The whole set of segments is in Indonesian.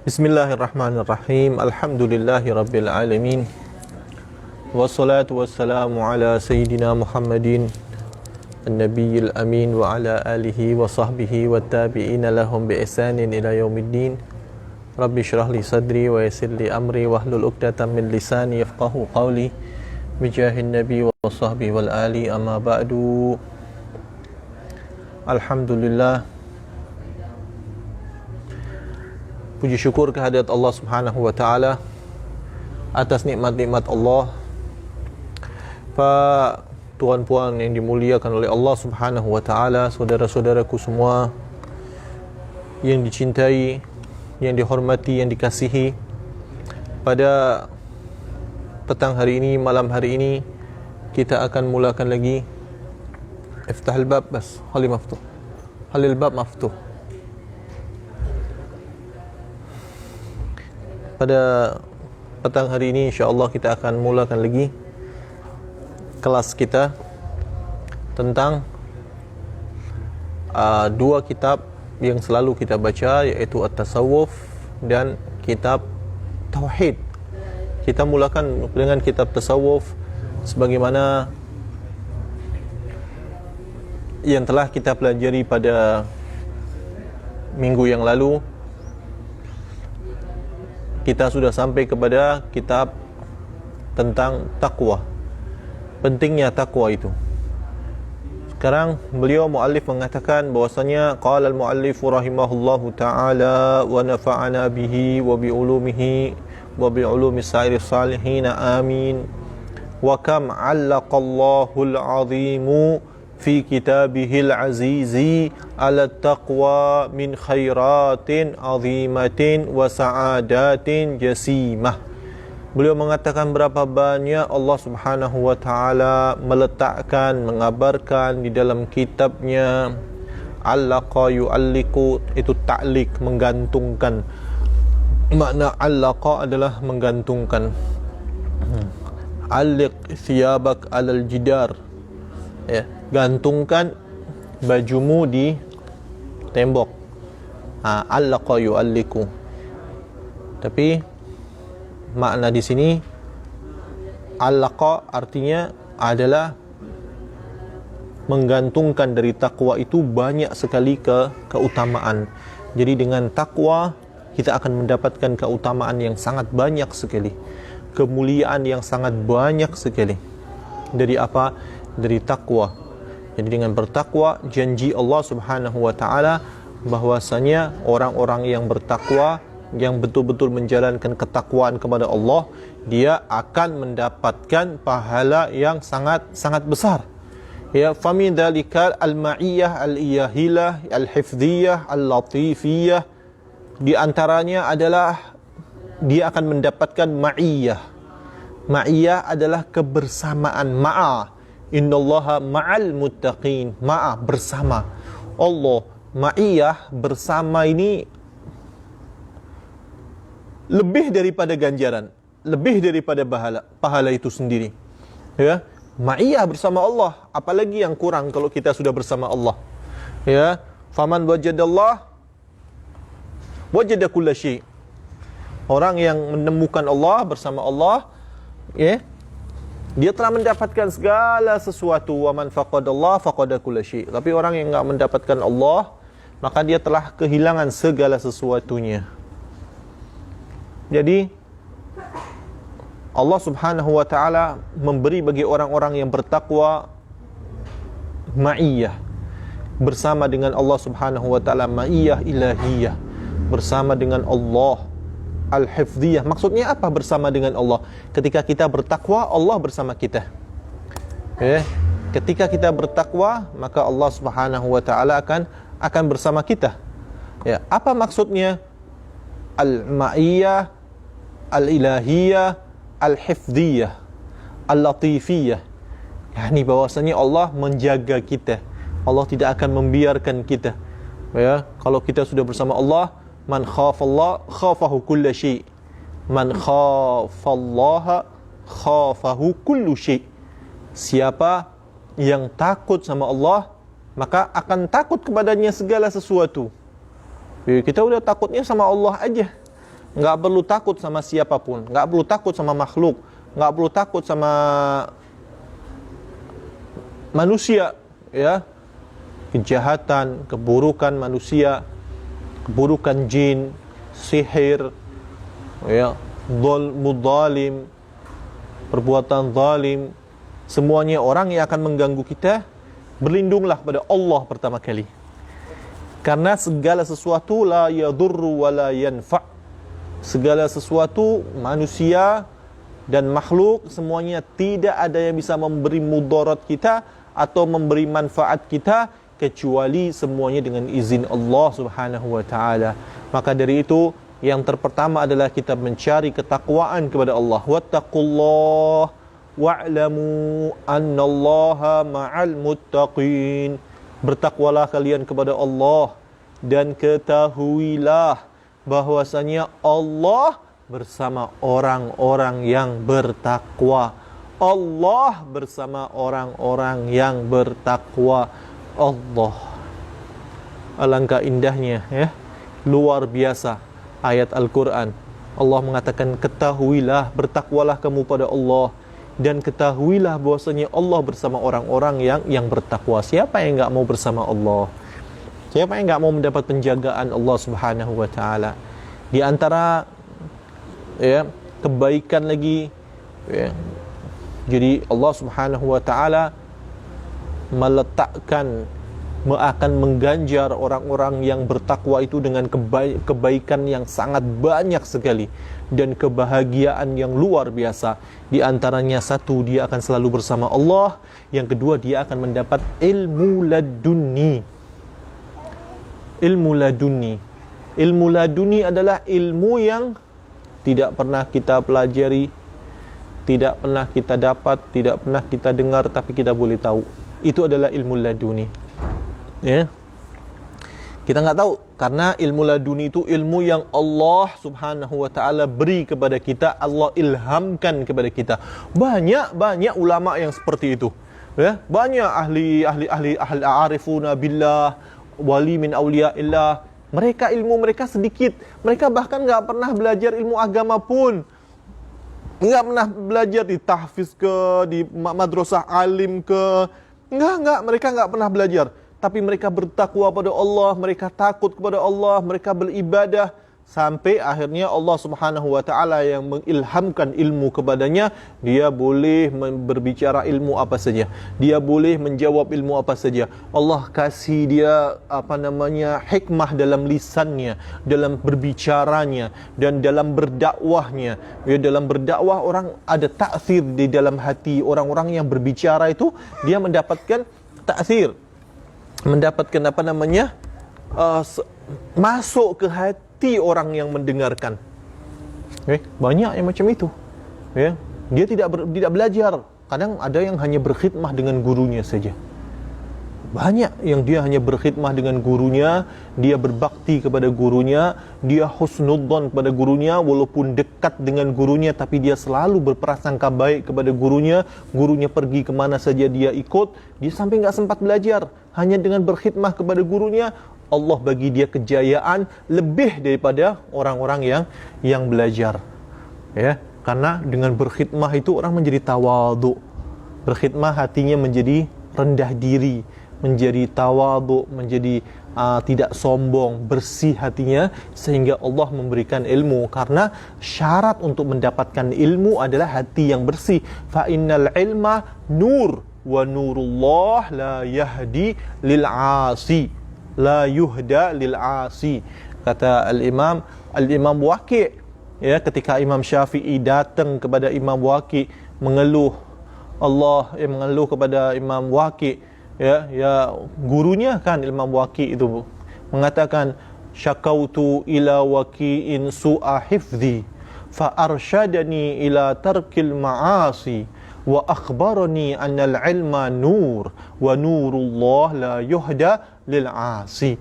Bismillahirrahmanirrahim. Alhamdulillahirabbil alamin. Wassalatu wassalamu ala sayyidina Muhammadin an-nabiyil amin wa ala alihi wa sahbihi wat tabi'ina lahum bi ihsanin ila yaumiddin. Rabbi shrah li sadri wa yassir li amri wahlul 'uqdatam min lisani yafqahu qawli. Bijahin nabi wa sahbihi wal ali, amma ba'du. Alhamdulillah, puji syukur kehadirat Allah Subhanahu wa taala atas nikmat-nikmat Allah. Pak tuan-puan yang dimuliakan oleh Allah Subhanahu wa taala, saudara-saudaraku semua yang dicintai, yang dihormati, yang dikasihi, pada petang hari ini, malam hari ini, kita akan mulakan lagi Iftahul bab bas, halil maftuh. Halil bab maftuh. Pada petang hari ini insya-Allah kita akan mulakan lagi kelas kita tentang dua kitab yang selalu kita baca, yaitu At-Tasawuf dan kitab Tauhid. Kita mulakan dengan kitab Tasawuf sebagaimana yang telah kita pelajari pada minggu yang lalu. Kita sudah sampai kepada kitab tentang takwa, pentingnya takwa itu. Sekarang beliau muallif mengatakan bahwasanya qala al-muallif rahimahullahu taala wa nafa'ana bihi wa bi ulumihi wa bi ulumi sa'iris salihin, amin. Wa kam 'allaqallahu al-'azimu fi kitabihil azizi ala taqwa min khairatin azimatin wa sa'adatin jasimah. Beliau mengatakan berapa banyak Allah Subhanahu wa taala meletakkan, mengabarkan di dalam kitabnya. Allaqa yu'alliqu, itu ta'liq, menggantungkan. Makna allaqa adalah menggantungkan. Alliq thiyabak alal jidar, ya, gantungkan bajumu di tembok. Allaqa yu'alliqu. Tapi makna di sini allaqa artinya adalah menggantungkan. Dari takwa itu banyak sekali keutamaan. Jadi dengan takwa kita akan mendapatkan keutamaan yang sangat banyak sekali, kemuliaan yang sangat banyak sekali. Dari apa? Dari takwa. Jadi dengan bertakwa, janji Allah Subhanahu wa taala bahwasanya orang-orang yang bertakwa, yang betul-betul menjalankan ketakwaan kepada Allah, dia akan mendapatkan pahala yang sangat besar. Ya, famin dzalika al-ma'iyyah al-iyahiyah al-hifdhiyah al-latifiyah. Di antaranya adalah dia akan mendapatkan ma'iyyah. Ma'iyyah adalah kebersamaan. Innallaha ma'al muttaqin. Bersama. Allah, ma'iyyah, bersama ini lebih daripada ganjaran, lebih daripada pahala itu sendiri. Ya, ma'iyyah bersama Allah, apalagi yang kurang kalau kita sudah bersama Allah. Ya, faman wajadallah wajada kulla syai'. Orang yang menemukan Allah, bersama Allah, ya, dia telah mendapatkan segala sesuatu. Wa man faqadallah faqada kulla syai'. Tapi orang yang enggak mendapatkan Allah, maka dia telah kehilangan segala sesuatunya. Jadi Allah Subhanahu wa taala memberi bagi orang-orang yang bertakwa ma'iyyah, bersama dengan Allah Subhanahu wa taala, ma'iyyah ilahiyah, bersama dengan Allah. Al-hifdhiyah, maksudnya apa bersama dengan Allah? Ketika kita bertakwa, Allah bersama kita. Ketika kita bertakwa, maka Allah Subhanahu wa taala akan bersama kita. Ya, apa maksudnya al-ma'iyyah, al-ilahiyah, al-hifdhiyah, al-latifiyah? Yani bahwasanya Allah menjaga kita. Allah tidak akan membiarkan kita. Ya, kalau kita sudah bersama Allah, man khafallah khafahu kulla syai'. Man khafallaha khafahu kullu syai'. Siapa yang takut sama Allah, maka akan takut kepadanya segala sesuatu. Kita udah takutnya sama Allah aja. Nggak perlu takut sama siapapun, nggak perlu takut sama makhluk, nggak perlu takut sama manusia, ya. Kejahatan, keburukan manusia, keburukan jin, sihir, ya, zalim, perbuatan zalim, semuanya orang yang akan mengganggu kita, berlindunglah pada Allah pertama kali. Karena segala sesuatu la yadurru wa la yanfa'. Segala sesuatu, manusia dan makhluk, semuanya tidak ada yang bisa memberi mudarat kita atau memberi manfaat kita, kecuali semuanya dengan izin Allah Subhanahu wa ta'ala. Maka dari itu, yang terpertama adalah kita mencari ketakwaan kepada Allah. Wattaqullah wa'lamu annallaha ma'al muttaqin. Bertakwalah kalian kepada Allah, dan ketahuilah bahwasanya Allah bersama orang-orang yang bertakwa. Allah bersama orang-orang yang bertakwa. Allah, alangkah indahnya, ya, luar biasa ayat Al-Quran. Allah mengatakan, ketahuilah, bertakwalah kamu pada Allah, dan ketahuilah bahwasanya Allah bersama orang-orang yang bertakwa. Siapa yang enggak mau bersama Allah? Siapa yang enggak mau mendapat penjagaan Allah Subhanahu wa ta'ala? Di antara, ya, kebaikan lagi, ya, jadi Allah Subhanahu wa ta'ala meletakkan, akan mengganjar orang-orang yang bertakwa itu dengan kebaikan yang sangat banyak sekali, dan kebahagiaan yang luar biasa. Di antaranya, satu, dia akan selalu bersama Allah. Yang kedua, dia akan mendapat ilmu laduni. Ilmu laduni. Ilmu laduni adalah ilmu yang tidak pernah kita pelajari, tidak pernah kita dapat, tidak pernah kita dengar, tapi kita boleh tahu. Itu adalah ilmu laduni. Ya. Kita enggak tahu, karena ilmu laduni itu ilmu yang Allah Subhanahu wa ta'ala beri kepada kita, Allah ilhamkan kepada kita. Banyak ulama yang seperti itu. Ya, banyak ahli arifuna billah, wali min awliyaillah. Mereka ilmu mereka sedikit. Mereka bahkan enggak pernah belajar ilmu agama pun. Enggak pernah belajar di tahfiz ke, di madrasah alim ke. Enggak, mereka enggak pernah belajar. Tapi mereka bertakwa pada Allah, mereka takut kepada Allah, mereka beribadah, sampai akhirnya Allah Subhanahu wa ta'ala yang mengilhamkan ilmu kepadanya. Dia boleh berbicara ilmu apa saja, dia boleh menjawab ilmu apa saja. Allah kasih dia hikmah dalam lisannya, dalam berbicaranya, dan dalam berdakwahnya. Ya, dalam berdakwah orang ada ta'thir di dalam hati orang-orang yang berbicara itu, dia mendapatkan ta'thir, mendapatkan masuk ke hati orang yang mendengarkan. Banyak yang macam itu. Ya, dia tidak belajar. Kadang ada yang hanya berkhidmah dengan gurunya saja. Banyak yang dia hanya berkhidmah dengan gurunya, dia berbakti kepada gurunya, dia husnudzon kepada gurunya, walaupun dekat dengan gurunya, tapi dia selalu berprasangka baik kepada gurunya. Gurunya pergi kemana saja dia ikut. Dia sampai enggak sempat belajar. Hanya dengan berkhidmah kepada gurunya, Allah bagi dia kejayaan lebih daripada orang-orang yang belajar. Ya, karena dengan berkhidmah itu orang menjadi tawadhu. Berkhidmah hatinya menjadi rendah diri, menjadi tawadhu, menjadi tidak sombong, bersih hatinya, sehingga Allah memberikan ilmu. Karena syarat untuk mendapatkan ilmu adalah hati yang bersih. Fa innal ilma nur wa nurullah la yahdi lil asi, la yuhda lil asi. Kata al-Imam Waqi', ya, ketika Imam Syafi'i datang kepada Imam Waqi' mengeluh kepada Imam Waqi', ya gurunya kan Imam Waqi' itu mengatakan, syakautu ila waqi'in su'a hifdhi fa arsyadani ila tarkil ma'asi wa akhbarani annal ilma nur wa nurullah la yuhda lil asi.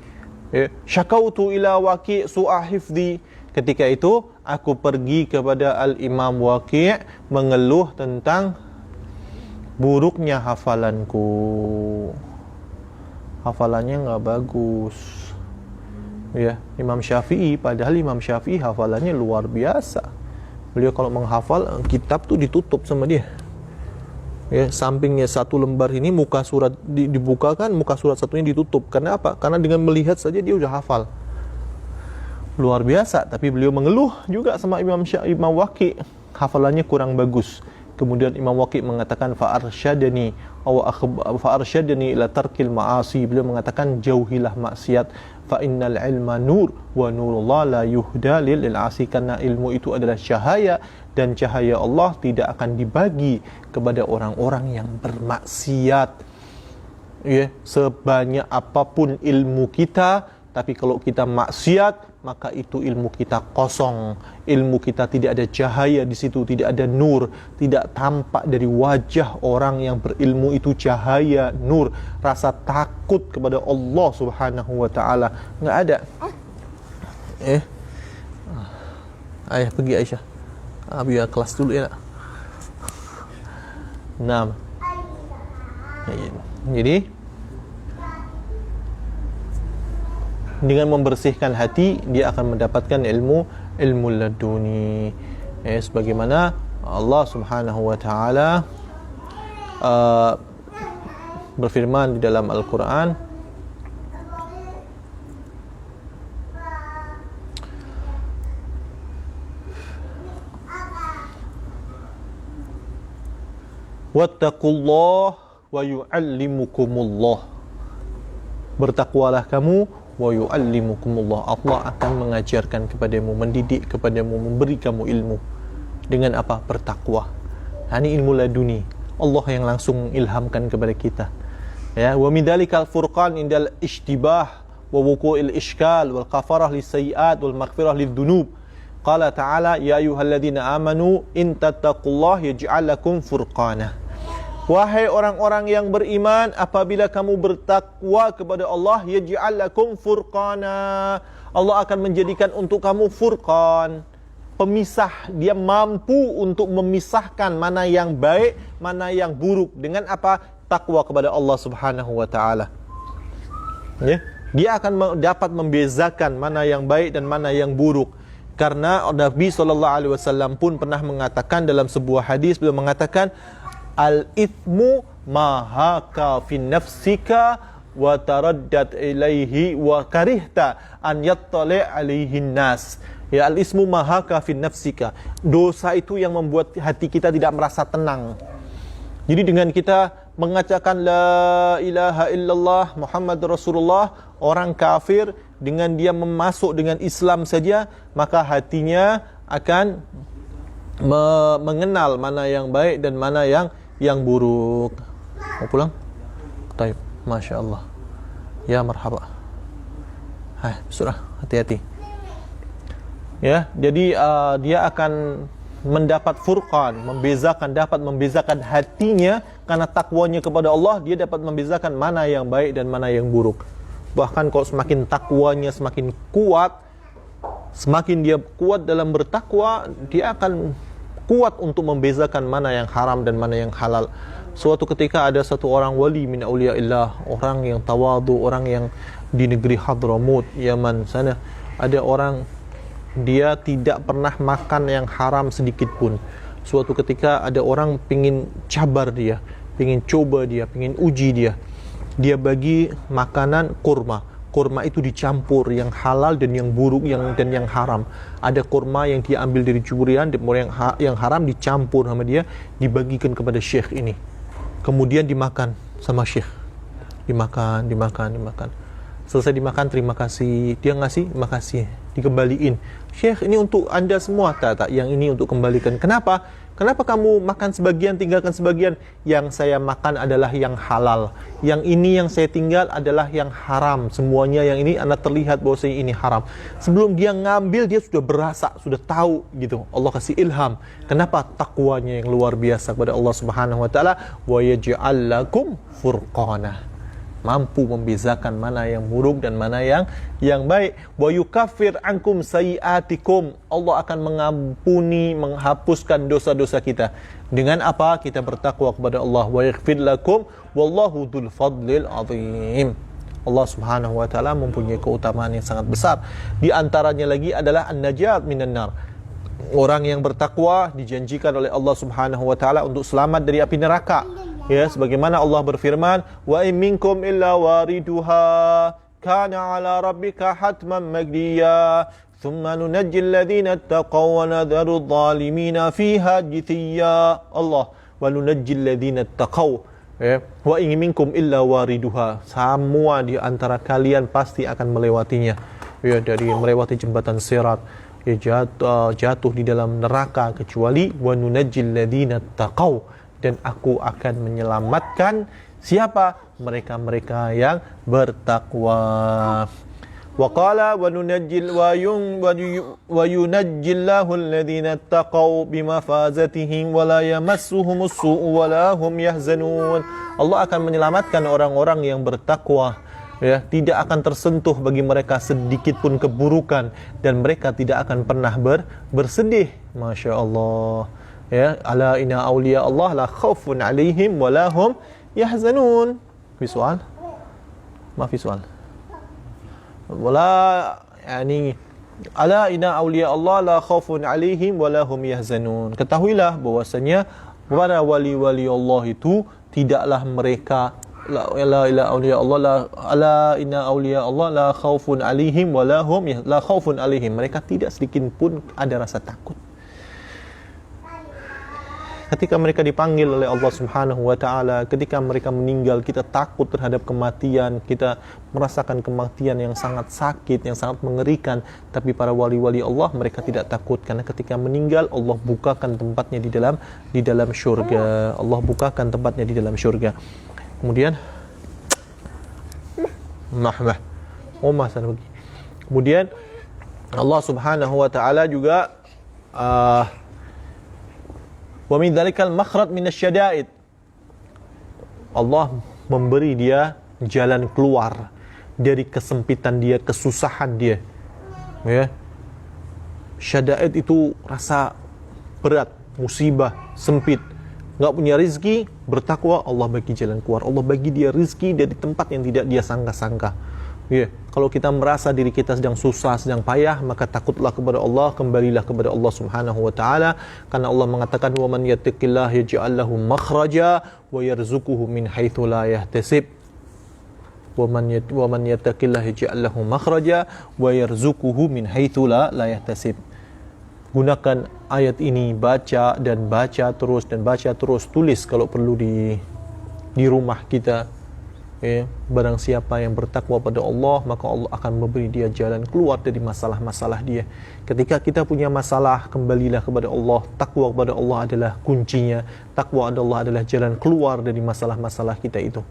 Syakautu ila Waqi' su'a hifdhi. Ketika itu aku pergi kepada Al-Imam Waqi' mengeluh tentang buruknya hafalanku. Hafalannya enggak bagus. Ya, Imam Syafi'i, padahal Imam Syafi'i hafalannya luar biasa. Beliau kalau menghafal kitab tuh ditutup sama dia. Ya, sampingnya satu lembar ini muka surat dibukakan, muka surat satunya ditutup. Karena apa? Karena dengan melihat saja dia udah hafal. Luar biasa. Tapi beliau mengeluh juga sama Imam Waqi, hafalannya kurang bagus. Kemudian Imam Waqi mengatakan fa'arsyadani ila tarkil ma'asi. Beliau mengatakan jauhilah maksiat, fa innal ilma nur wa nurullah la yuhda lil asi. Karena ilmu itu adalah cahaya, dan cahaya Allah tidak akan dibagi kepada orang-orang yang bermaksiat. Ya, sebanyak apapun ilmu kita, tapi kalau kita maksiat, maka itu ilmu kita kosong. Ilmu kita tidak ada cahaya di situ, tidak ada nur, tidak tampak dari wajah orang yang berilmu itu cahaya, nur, rasa takut kepada Allah Subhanahu wa taala. Enggak ada. Ayah pergi Aisyah. Biar kelas dulu ya. Nah. Jadi dengan membersihkan hati, dia akan mendapatkan ilmu laduni. Sebagaimana Allah Subhanahu wa taala berfirman di dalam Al-Qur'an, wattaqullah wa yu'allimukumullah. Bertakwalah kamu, wa yu'allimukumullah. Allah akan mengajarkan kepadamu, mendidik kepadamu, memberi kamu ilmu. Dengan apa? Bertakwa. Ini ilmu laduni. Allah yang langsung ilhamkan kepada kita. Ya, wa min dzalikal furqan indal ishtibah wa wuqu'il ishkal wal kafarah lisayyi'at wal maghfirah lidzunub. Qala ta'ala ya ayyuhalladzina amanu in tattaqullaha yaj'al lakum furqana. Wahai orang-orang yang beriman, apabila kamu bertakwa kepada Allah, yaj'al lakum furqana. Allah akan menjadikan untuk kamu furqan, pemisah. Dia mampu untuk memisahkan mana yang baik, mana yang buruk. Dengan apa? Takwa kepada Allah Subhanahu wa taala. Ya, dia akan dapat membezakan mana yang baik dan mana yang buruk. Karena Nabi SAW pun pernah mengatakan dalam sebuah hadis, beliau mengatakan al-ithmu ma haka fi nafsika wa taraddat ilaihi wa karihta an yattali' alaihi nas. Ya, al-ismu ma haka fi nafsika. Dosa itu yang membuat hati kita tidak merasa tenang. Jadi dengan kita mengatakan la ilaha illallah Muhammad Rasulullah, orang kafir dengan dia memasuk dengan Islam saja, maka hatinya akan mengenal mana yang baik dan mana yang buruk. Mau pulang? Taib, Masya Allah. Ya marhaba. Hai, surah, hati-hati. Ya, jadi dia akan mendapat furqan, dapat membezakan hatinya karena takwanya kepada Allah. Dia dapat membezakan mana yang baik dan mana yang buruk. Bahkan kalau semakin takwanya semakin kuat, semakin dia kuat dalam bertakwa, dia akan kuat untuk membezakan mana yang haram dan mana yang halal. Suatu ketika ada satu orang wali min auliyaillah, orang yang tawadu, orang yang di negeri Hadramut, Yaman sana, ada orang dia tidak pernah makan yang haram sedikit pun. Suatu ketika ada orang pingin cabar dia, pingin coba dia, pingin uji dia. Dia bagi makanan kurma. Kurma itu dicampur yang halal dan yang buruk dan yang haram. Ada kurma yang dia ambil dari curian, yang haram dicampur sama dia, dibagikan kepada syekh ini. Kemudian dimakan sama syekh. Dimakan. Selesai dimakan, terima kasih. Dia ngasih, makasih. Dikembaliin. Syekh, ini untuk anda semua. Tak, yang ini untuk kembalikan. Kenapa? Kenapa kamu makan sebagian, tinggalkan sebagian? Yang saya makan adalah yang halal. Yang ini yang saya tinggal adalah yang haram. Semuanya yang ini anda terlihat bahwa ini haram. Sebelum dia ngambil, dia sudah berasa, sudah tahu gitu. Allah kasih ilham. Kenapa? Takwanya yang luar biasa kepada Allah Subhanahu wa taala. Wa yaj'al lakum furqana. Mampu membezakan mana yang buruk dan mana yang baik. Wa yukaffir ankum sayiatikum. Allah akan mengampuni, menghapuskan dosa-dosa kita. Dengan apa? Kita bertakwa kepada Allah. Wa yaghfir lakum wallahu dzul fadlil azim. Allah Subhanahu wa taala mempunyai keutamaan yang sangat besar. Di antaranya lagi adalah an-najat minan nar. Orang yang bertakwa dijanjikan oleh Allah Subhanahu wa taala untuk selamat dari api neraka. Ya, sebagaimana Allah berfirman, "Wa in minkum illa wariduha kana 'ala rabbika hatman maqdiya." Thumma nunajjil ladzina ittaqaw wa nadharu adh-dhalimina fiha jithiya. Allah, wa nunajjil ladzina ittaqaw. Wa in minkum illa wariduha. Semua di antara kalian pasti akan melewatinya. Ya, dari melewati jembatan Sirat, ya, jatuh di dalam neraka, kecuali wa nunajjil ladzina ittaqaw, dan aku akan menyelamatkan siapa? Mereka-mereka yang bertakwa. Wa qala wa nunajjil wa yunajjillahu alladhina taqaw bimafazatihim wa la yamassuhumus su'u wa la hum yahzanun. Allah akan menyelamatkan orang-orang yang bertakwa, ya, tidak akan tersentuh bagi mereka sedikit pun keburukan, dan mereka tidak akan pernah bersedih. Masya Allah, ya, ala inna awliya Allah la khaufun alaihim wa la hum yahzanun. Visual? Ma visual. Wala yani ala inna awliya Allah la khaufun alaihim wa la hum yahzanun. Ketahuilah bahwasanya para wali-wali Allah itu tidaklah mereka la ila awliya Allah la ala inna awliya Allah la khaufun alaihim wa la hum la khaufun alaihim. Mereka tidak sedikit pun ada rasa takut. Ketika mereka dipanggil oleh Allah Subhanahu wa taala, ketika mereka meninggal, kita takut terhadap kematian, kita merasakan kematian yang sangat sakit, yang sangat mengerikan. Tapi para wali-wali Allah, mereka tidak takut, karena ketika meninggal Allah bukakan tempatnya di dalam syurga. Allah bukakan tempatnya di dalam syurga. Kemudian kemudian Allah Subhanahu wa taala juga wa min dzalikal makhraj minasyada'id. Allah memberi dia jalan keluar dari kesempitan dia, kesusahan dia. Ya. Syada'id itu rasa berat, musibah, sempit, enggak punya rezeki, bertakwa, Allah bagi jalan keluar. Allah bagi dia rezeki dari tempat yang tidak dia sangka-sangka. Ya, kalau kita merasa diri kita sedang susah, sedang payah, maka takutlah kepada Allah, kembalilah kepada Allah Subhanahu wa taala, karena Allah mengatakan wa man yattaqillaha yaj'al lahu makhraja wa yarzuquhu min haitsu la yahtasib. Wa man yattaqillaha yaj'al lahu makhraja wa yarzuquhu min haitsu la yahtasib. Gunakan ayat ini, baca dan baca terus dan baca terus, tulis kalau perlu di rumah kita. Ya, barang siapa yang bertakwa pada Allah, maka Allah akan memberi dia jalan keluar dari masalah-masalah dia. Ketika kita punya masalah, kembalilah kepada Allah. Takwa kepada Allah adalah kuncinya. Takwa kepada Allah adalah jalan keluar dari masalah-masalah kita itu.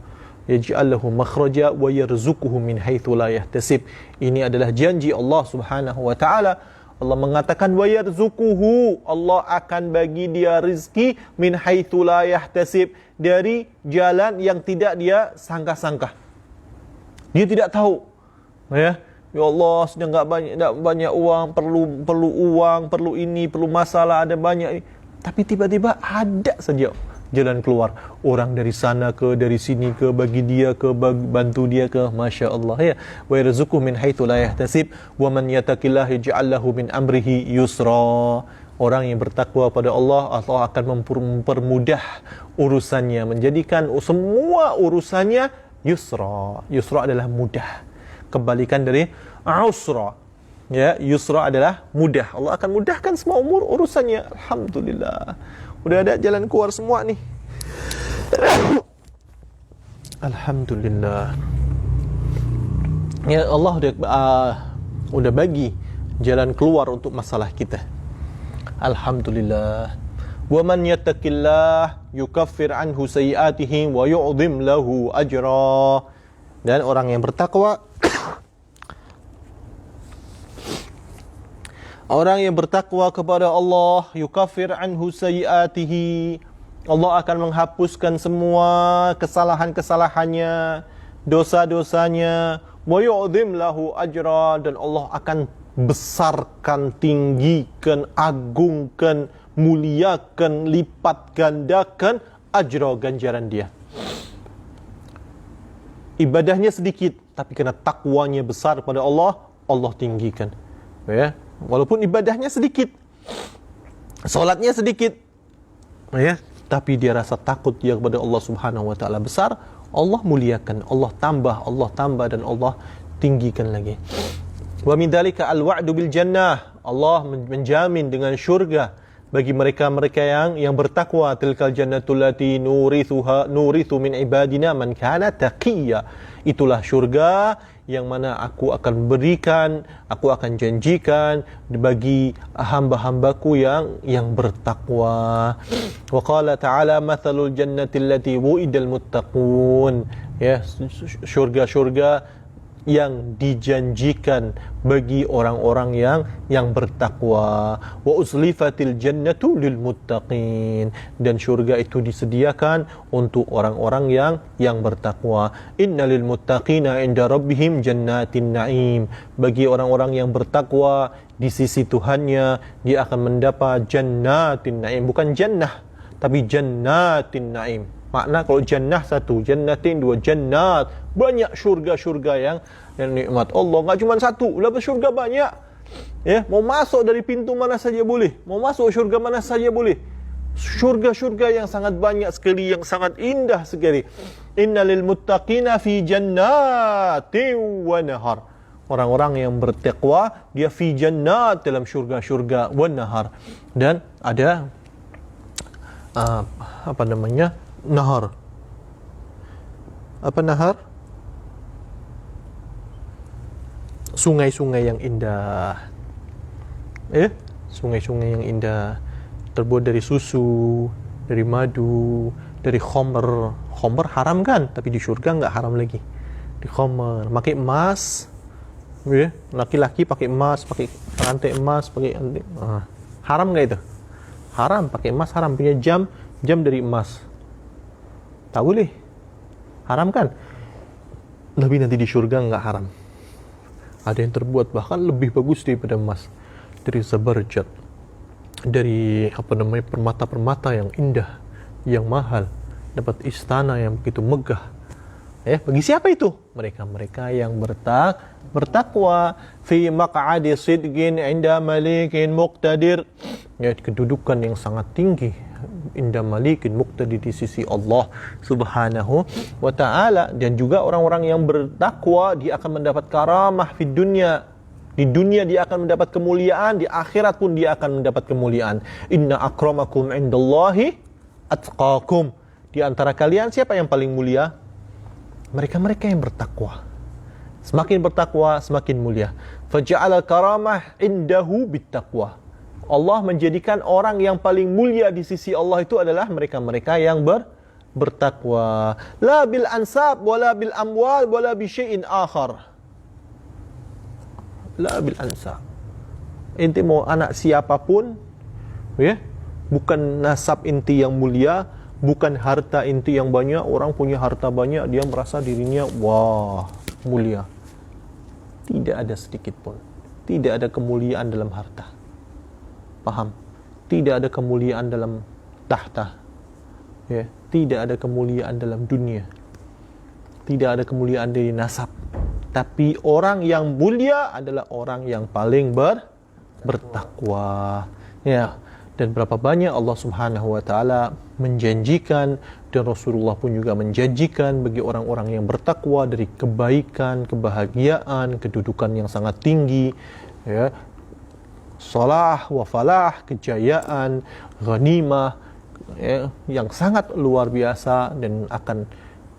Yaj'al lahu makhraja wa yarzuquhu min haitsu la yahtasib. Ini adalah janji Allah Subhanahu wa taala. Allah mengatakan wa yarzuquhu, Allah akan bagi dia rezeki min haitsu la yahtasib, dari jalan yang tidak dia sangka-sangka. Dia tidak tahu, ya Allah, sedang enggak banyak uang, perlu uang, perlu ini, perlu masalah, ada banyak ini. Tapi tiba-tiba ada saja jalan keluar. Orang dari sana ke, dari sini ke, bagi dia ke, bantu dia ke. Masya Allah, ya. Wa yarzuquhu min haitsu la yahtasib wa man yattaqillaha yaj'al lahu min amrihi yusra. Orang yang bertakwa pada Allah, Allah akan mempermudah urusannya, menjadikan semua urusannya yusra. Yusra adalah mudah. Kebalikan dari usra. Ya, yusra adalah mudah. Allah akan mudahkan semua urusannya. Alhamdulillah. Udah ada jalan keluar semua nih. Alhamdulillah. Ya, Allah udah bagi jalan keluar untuk masalah kita. Alhamdulillah. Wa man yattaqillah yukaffir anhu sayiatihi wa yu'dhim lahu ajra. Dan orang yang bertakwa, orang yang bertakwa kepada Allah, yukaffir anhu sayiatihi, Allah akan menghapuskan semua kesalahan-kesalahannya, dosa-dosanya, wa yu'dhim lahu ajra, dan Allah akan besarkan, tinggikan, agungkan, muliakan, lipat gandakan ajra, ganjaran dia. Ibadahnya sedikit, tapi kerana takwanya besar kepada Allah, Allah tinggikan. Ya, walaupun ibadahnya sedikit, solatnya sedikit, ya, tapi dia rasa takut dia kepada Allah Subhanahu wa taala besar, Allah muliakan, Allah tambah dan Allah tinggikan lagi. Wa min dzalika al-wa'du bil jannah. Allah menjamin dengan syurga bagi mereka-mereka yang bertakwa. Tilkal jannatul lati nurithu min ibadina man kana taqiyya. Itulah syurga yang mana aku akan berikan, aku akan janjikan bagi hamba-hambaku yang bertakwa. Wa qala ta'ala mathalul jannati allati wu'idal muttaqun. Ya, syurga-syurga yang dijanjikan bagi orang-orang yang bertakwa. Wa uzlifatil jannatu lil muttaqin, dan syurga itu disediakan untuk orang-orang yang bertakwa. Innalil muttaqina inda rabbihim jannatin na'im. Bagi orang-orang yang bertakwa di sisi Tuhannya, dia akan mendapat jannatin na'im, bukan jannah tapi jannatin na'im. Makna kalau jannah satu, jannatin dua, jannat, banyak syurga-syurga yang nikmat Allah. Enggak cuma satu, lepas syurga banyak. Ya, mau masuk dari pintu mana saja boleh, mau masuk syurga mana saja boleh. Syurga-syurga yang sangat banyak sekali, yang sangat indah sekali. Innalil muttaqina fi jannatin wa nahar. Orang-orang yang bertakwa, dia fi jannat, dalam syurga-syurga, wa nahar. Dan ada nahar. Apa nahar? Sungai-sungai yang indah. Sungai-sungai yang indah terbuat dari susu, dari madu, dari khamr. Khamr haram kan? Tapi di syurga enggak haram lagi. Di khamr, pakai emas. Ya, laki-laki pakai emas, pakai rantai emas, pakai haram enggak itu? Haram, pakai emas haram. Punya jam dari emas. Tak boleh. Haram kan? Tapi nanti di syurga enggak haram. Ada yang terbuat bahkan lebih bagus daripada emas, dari zabarjat, dari permata-permata yang indah, yang mahal, dapat istana yang begitu megah. Bagi siapa itu? Mereka-mereka yang bertakwa. Fi maq'adi sidqin 'inda malikin muqtadir. Ya, kedudukan yang sangat tinggi inda malikin muqtadir, di sisi Allah Subhanahu wa ta'ala. Dan juga orang-orang yang bertakwa, dia akan mendapat karamah di dunia. Di dunia dia akan mendapat kemuliaan, di akhirat pun dia akan mendapat kemuliaan. Inna akramakum indallahi atqakum. Di antara kalian siapa yang paling mulia? Mereka-mereka yang bertakwa. Semakin bertakwa, semakin mulia. Faja'ala karamah indahu bittaqwa. Allah menjadikan orang yang paling mulia di sisi Allah itu adalah mereka-mereka yang bertakwa. La bil ansab, wala bil amwal, wala bi syai'in akhar. La bil ansab. Inti mau anak siapapun, ya, bukan nasab inti yang mulia, bukan harta inti yang banyak. Orang punya harta banyak, dia merasa dirinya wah, mulia. Tidak ada sedikit pun. Tidak ada kemuliaan dalam harta. Paham? Tidak ada kemuliaan dalam tahta. Ya, tidak ada kemuliaan dalam dunia. Tidak ada kemuliaan dari nasab. Tapi orang yang mulia adalah orang yang paling bertakwa. Ya, dan berapa banyak Allah Subhanahu wa taala menjanjikan, dan Rasulullah pun juga menjanjikan bagi orang-orang yang bertakwa dari kebaikan, kebahagiaan, kedudukan yang sangat tinggi, ya, salah wa falah, kejayaan, ghanimah, ya, yang sangat luar biasa, dan akan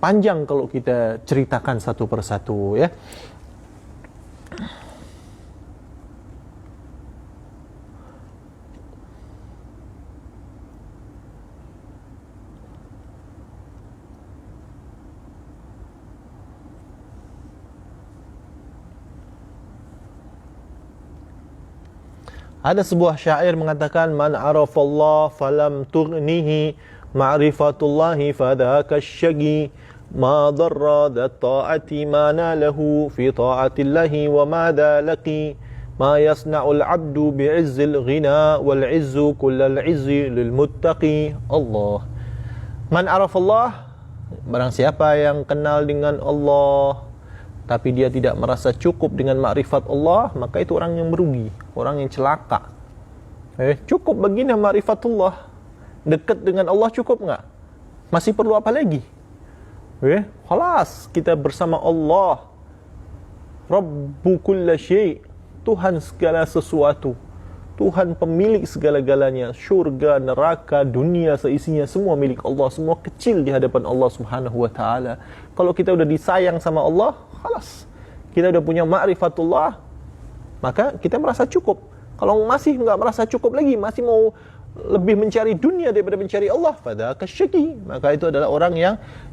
panjang kalau kita ceritakan satu persatu, ya. Ada sebuah syair mengatakan, man arafallah falam tughnihi ma'rifatullahi fadhaka syagi, ma dharra dhat ta'ati ma nalahu fi ta'atillahi wa ma dhalaki, ma yasna'ul abdu bi'izzil ghina wal izzu kullal izzi lil muttaqi. Allah. Man arafallah, barang siapa yang kenal dengan Allah, tapi dia tidak merasa cukup dengan makrifat Allah, maka itu orang yang merugi, orang yang celaka. Cukup baginda makrifatullah, dekat dengan Allah cukup enggak? Masih perlu apa lagi? Khalas, kita bersama Allah, Rabbu kulla syai', Tuhan segala sesuatu, Tuhan pemilik segala-galanya, syurga, neraka, dunia seisinya, semua milik Allah, semua kecil di hadapan Allah Subhanahu wa taala. Kalau kita udah disayang sama Allah, khalas, kita udah punya ma'rifatullah, maka kita merasa cukup. Kalau masih enggak merasa cukup lagi, masih mau lebih mencari dunia daripada mencari Allah, fadzaka syaqi, maka itu adalah orang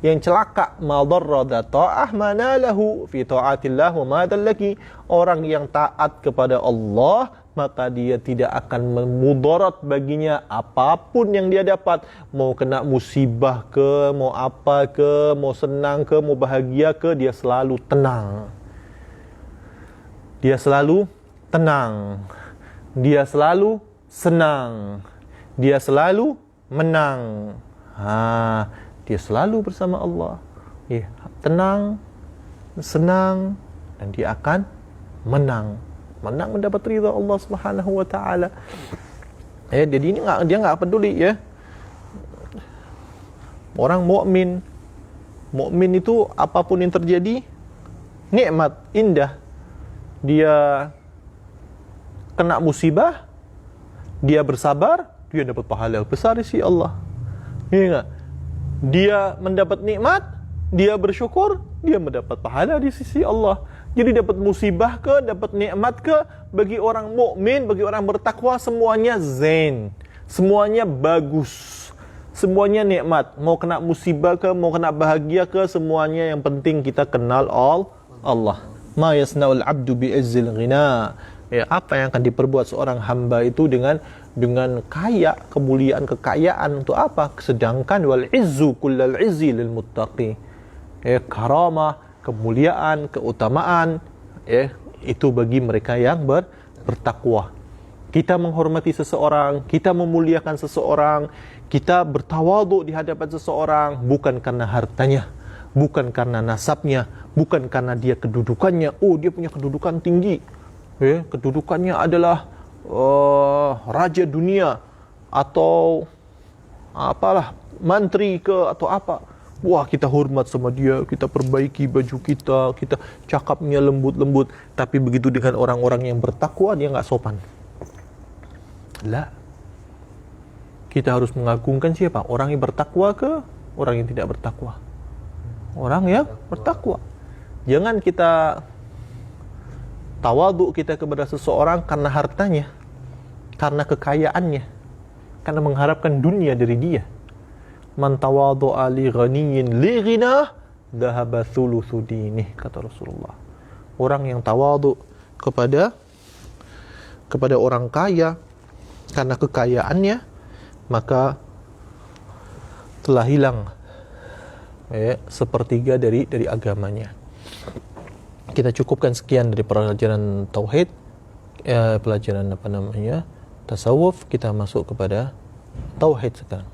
yang celaka. Ma darra ta'ah manalahu fi ta'atillah wa ma dallaki, orang yang taat kepada Allah maka dia tidak akan memudarat baginya apapun yang dia dapat, mau kena musibah ke, mau apa ke, mau senang ke, mau bahagia ke, dia selalu tenang, dia selalu tenang, dia selalu senang, dia selalu menang. Dia selalu bersama Allah. Tenang, senang, dan dia akan menang. Menang mendapat ridha Allah Subhanahu wa taala. Jadi ini dia enggak peduli ya. Orang mukmin itu apapun yang terjadi nikmat, indah. Dia kena musibah, dia bersabar, dia dapat pahala besar di sisi Allah. Ingat, dia mendapat nikmat, dia bersyukur, dia mendapat pahala di sisi Allah. Jadi dapat musibah ke, dapat nikmat ke, bagi orang mukmin, bagi orang bertakwa, semuanya zain, semuanya bagus, semuanya nikmat. Mau kena musibah ke, mau kena bahagia ke, semuanya yang penting kita kenal Allah. Ma yasna'ul abdu bi'izzil ghina. Apa yang akan diperbuat seorang hamba itu dengan kaya, kemuliaan, kekayaan, untuk apa? Sedangkan wal izzu kullal izzi lil muttaqi. Karamah, kemuliaan, keutamaan, itu bagi mereka yang bertakwa. Kita menghormati seseorang, kita memuliakan seseorang, kita bertawadhu di hadapan seseorang bukan karena hartanya, bukan karena nasabnya, bukan karena dia kedudukannya. Dia punya kedudukan tinggi, kedudukannya adalah raja dunia atau apalah, mantri ke atau apa. Wah, kita hormat sama dia, kita perbaiki baju kita, kita cakapnya lembut-lembut. Tapi begitu dengan orang-orang yang bertakwa, dia nggak sopan. Lah, kita harus mengagungkan siapa? Orang yang bertakwa ke orang yang tidak bertakwa? Orang yang bertakwa. Jangan kita tawadhu kita kepada seseorang karena hartanya, karena kekayaannya, karena mengharapkan dunia dari dia. Man tawadhu'a li ghaniyin li ghinah dhahaba thuluthu dinih, kata Rasulullah. Orang yang tawadhu kepada orang kaya karena kekayaannya, maka telah hilang sepertiga dari agamanya. Kita cukupkan sekian dari pelajaran tauhid, pelajaran tasawuf. Kita masuk kepada tauhid sekarang.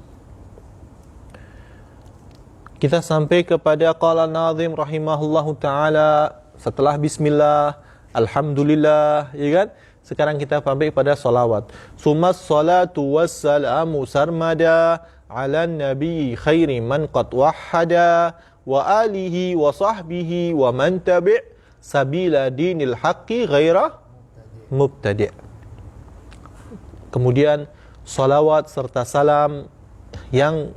Kita sampai kepada qala nazim rahimahullahu taala, setelah bismillah, alhamdulillah, ya kan? Sekarang kita sampai pada salawat. Summas salatu wassalamu sarmada ala nabi khairi man qad wahhada wa alihi wa sahbihi wa man tabi' sabila dinil haqqi ghaira mubtadi'. Kemudian salawat serta salam yang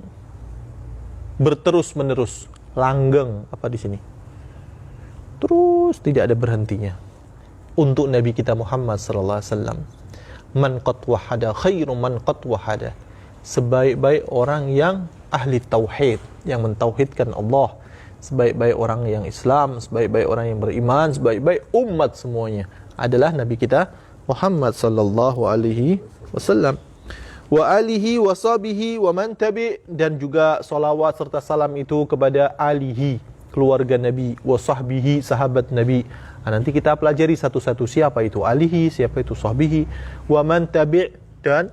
berterus menerus, langgeng apa di sini? Terus tidak ada berhentinya untuk Nabi kita Muhammad sallallahu alaihi wasallam. Man qad wahada khairu man qad wahada. Sebaik-baik orang yang ahli tauhid, yang mentauhidkan Allah, sebaik-baik orang yang Islam, sebaik-baik orang yang beriman, sebaik-baik umat semuanya adalah Nabi kita Muhammad sallallahu alaihi wasallam. Wa alihi wa sahbihi wa man tabi', dan juga salawat serta salam itu kepada alihi, keluarga Nabi, wa sahbihi, sahabat Nabi. Nanti kita pelajari satu-satu siapa itu alihi, siapa itu sahbihi, wa man tabi', dan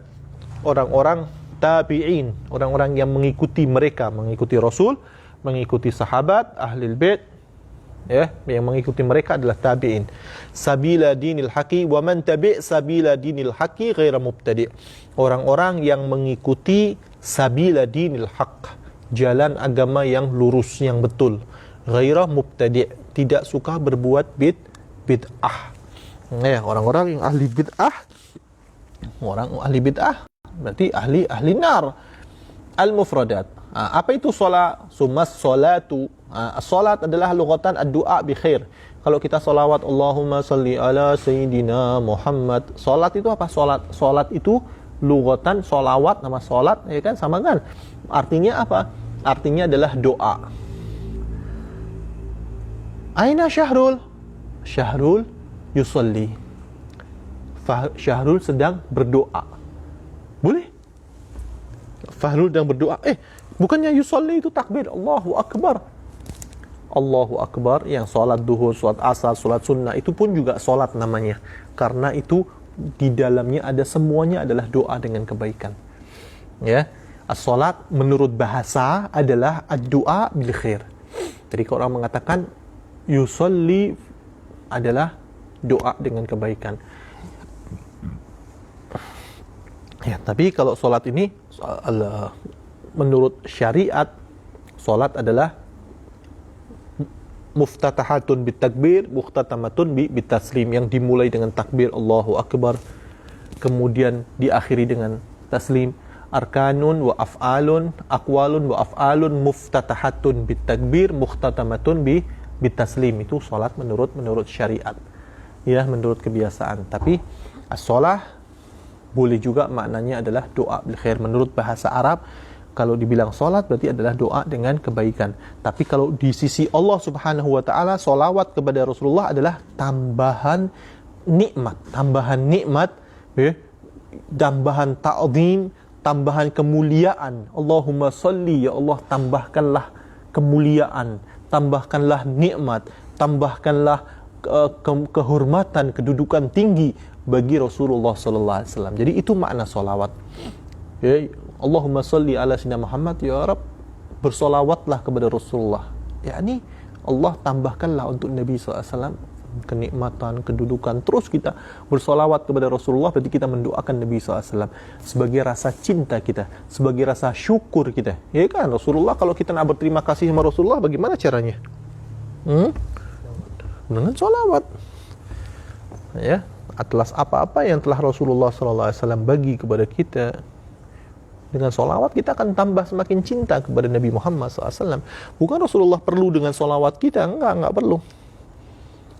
orang-orang tabi'in, orang-orang yang mengikuti mereka, mengikuti Rasul, mengikuti sahabat, ahlul bait, ya, yang mengikuti mereka adalah tabi'in. Sabila dinil haqi wa man tabi' sabila dinil haqi ghaira mubtadi'. Orang-orang yang mengikuti sabila dinil haq, jalan agama yang lurus, yang betul. Ghaira mubtadi', tidak suka berbuat bid'ah. Ya, orang-orang yang ahli bid'ah, orang ahli bid'ah berarti ahli nar. Al-mufradat. Apa itu solat? Summas solatu. Solat adalah lughatan ad-du'a bi khair. Kalau kita solawat Allahumma salli ala sayyidina Muhammad. Solat itu apa? Solat itu lughatan solawat nama solat, ya kan, sama kan? Artinya apa? Artinya adalah doa. Aina Syahrul? Syahrul yusalli. Syahrul sedang berdoa. Boleh? Fahrul sedang berdoa. Bukannya yusalli itu takbir, Allahu Akbar. Allahu Akbar, yang solat duhur, solat asar, solat sunnah, itu pun juga solat namanya. Karena itu di dalamnya ada semuanya adalah doa dengan kebaikan. Ya, as-solat menurut bahasa adalah ad-du'a bil khair. Jadi kalau orang mengatakan yusalli adalah doa dengan kebaikan. Ya, tapi kalau solat ini menurut syariat, solat adalah muftatahatun bitakbir, muhtatamatun bitaslim, yang dimulai dengan takbir Allahu Akbar, kemudian diakhiri dengan taslim. Arkanun wa af'alun, aqwalun wa af'alun muftatahatun bitakbir, muhtatamatun bitaslim. Itu solat menurut syariat, ya, menurut kebiasaan. Tapi as-solah boleh juga maknanya adalah doa bil khair. Menurut bahasa Arab, kalau dibilang solat berarti adalah doa dengan kebaikan. Tapi kalau di sisi Allah Subhanahu wa taala, solawat kepada Rasulullah adalah tambahan nikmat, ya, tambahan ta'zim, tambahan kemuliaan. Allahumma salli, ya Allah, tambahkanlah kemuliaan, tambahkanlah nikmat, tambahkanlah kehormatan, kedudukan tinggi bagi Rasulullah sallallahu alaihi wasallam. Jadi itu makna solawat. Ya, Allahumma salli ala sayyidina Muhammad, ya Rabb, bersolawatlah kepada Rasulullah. yakni Allah tambahkanlah untuk Nabi sallallahu alaihi wasallam kenikmatan, kedudukan. Terus kita bersolawat kepada Rasulullah, berarti kita mendoakan Nabi SAW sebagai rasa cinta kita, sebagai rasa syukur kita. Ya kan, Rasulullah, kalau kita nak berterima kasih sama Rasulullah, bagaimana caranya? Dengan solawat. Ya, atas apa-apa yang telah Rasulullah SAW bagi kepada kita, dengan solawat kita akan tambah semakin cinta kepada Nabi Muhammad SAW. Bukan Rasulullah perlu dengan solawat kita, enggak perlu.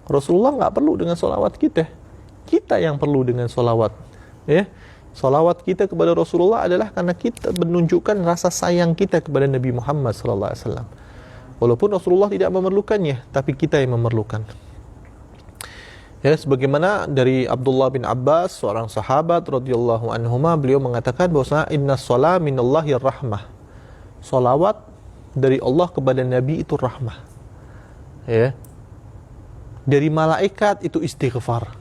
Rasulullah enggak perlu dengan solawat kita yang perlu dengan solawat. Ya, solawat kita kepada Rasulullah adalah karena kita menunjukkan rasa sayang kita kepada Nabi Muhammad SAW. Walaupun Rasulullah tidak memerlukannya, tapi kita yang memerlukan. Ya, sebagaimana dari Abdullah bin Abbas, seorang sahabat radhiyallahu anhuma, beliau mengatakan bahwa inna shalah minallahi rahmah. Salawat dari Allah kepada Nabi itu rahmah. Ya. Dari malaikat itu istighfar.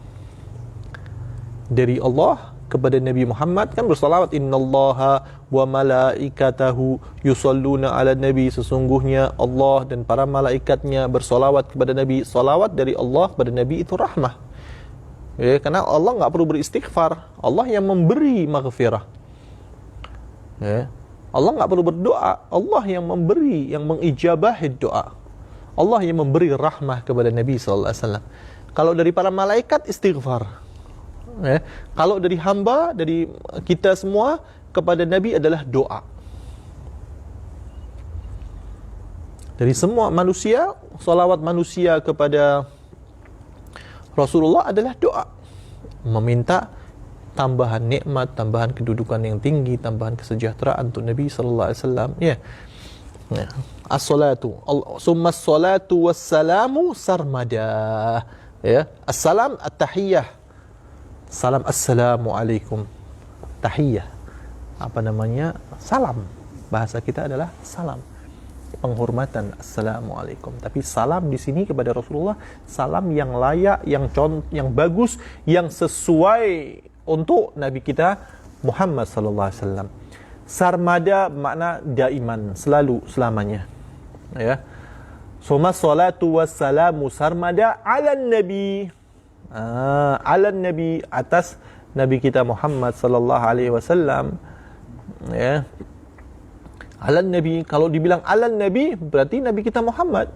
Dari Allah kepada Nabi Muhammad kan bersalawat, innallaha wa malaikatahu yusalluna ala nabi, sesungguhnya Allah dan para malaikatnya bersolawat kepada Nabi. Salawat dari Allah kepada Nabi itu rahmah. Ya, karena Allah enggak perlu beristighfar, Allah yang memberi maghfirah. Ya, Allah enggak perlu berdoa, Allah yang memberi, yang mengijabahi doa. Allah yang memberi rahmah kepada Nabi SAW. Kalau dari para malaikat, istighfar. Ya. Kalau dari hamba, dari kita semua kepada Nabi adalah doa. Dari semua manusia, salawat manusia kepada Rasulullah adalah doa. Meminta tambahan nikmat, tambahan kedudukan yang tinggi, tambahan kesejahteraan untuk Nabi SAW. Ya. Ya. As-salatu, summa as-salatu was-salamu sarmada. Ya, as-salam at-tahiyyah. Salam, assalamualaikum. Tahiyyah. Apa namanya? Salam. Bahasa kita adalah salam. Penghormatan, assalamualaikum. Tapi salam di sini kepada Rasulullah, salam yang layak, yang bagus, yang sesuai untuk Nabi kita Muhammad sallallahu alaihi wasallam. Sarmada makna daiman, selalu, selamanya. Ya. Suma salatu wassalamu sarmada ala nabi. Ala nabi, atas Nabi kita Muhammad sallallahu alaihi wasallam. Ya. Ala nabi, kalau dibilang ala nabi berarti Nabi kita Muhammad.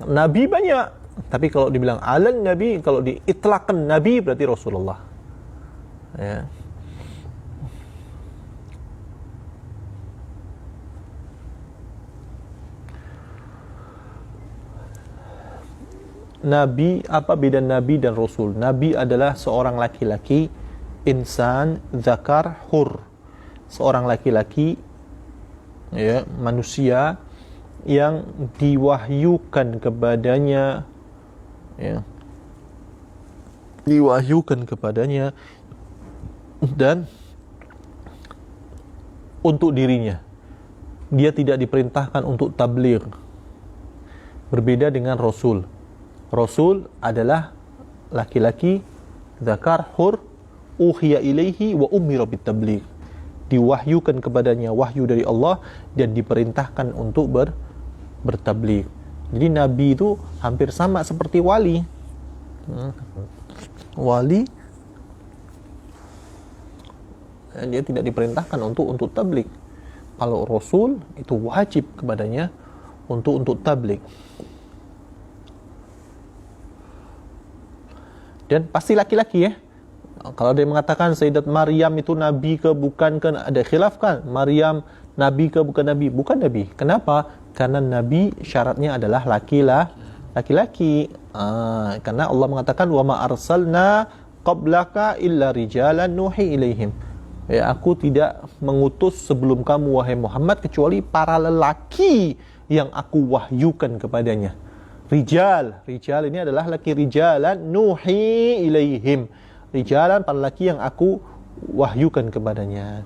Nabi banyak, tapi kalau dibilang ala nabi, kalau diitlaqkan nabi berarti Rasulullah. Ya. Nabi, apa beda Nabi dan Rasul? Nabi adalah seorang laki-laki, insan, zakar, hur. Seorang laki-laki, ya, manusia yang diwahyukan kepadanya, ya, diwahyukan kepadanya dan untuk dirinya. Dia tidak diperintahkan untuk tabligh. Berbeda dengan Rasul. Rasul adalah laki-laki, zakar, hur, uhiya ilaihi wa umira bitabligh. Diwahyukan kepadanya wahyu dari Allah dan diperintahkan untuk bertabligh. Jadi Nabi itu hampir sama seperti wali. Wali, dia tidak diperintahkan untuk tabligh. Kalau Rasul itu wajib kepadanya untuk tabligh. Dan pasti laki-laki, ya. Kalau dia mengatakan Sayyidat Maryam itu nabi ke bukan ke, ada khilaf kan? Maryam nabi ke bukan nabi? Bukan nabi. Kenapa? Karena nabi syaratnya adalah laki-laki. Karena Allah mengatakan wa ma arsalna qablaka illa rijalan nuhi ilaihim. Ya, aku tidak mengutus sebelum kamu wahai Muhammad kecuali para lelaki yang aku wahyukan kepadanya. Rijal ini adalah laki, rijalan nuhi ilaihim, rijalan para laki yang aku wahyukan kepadanya.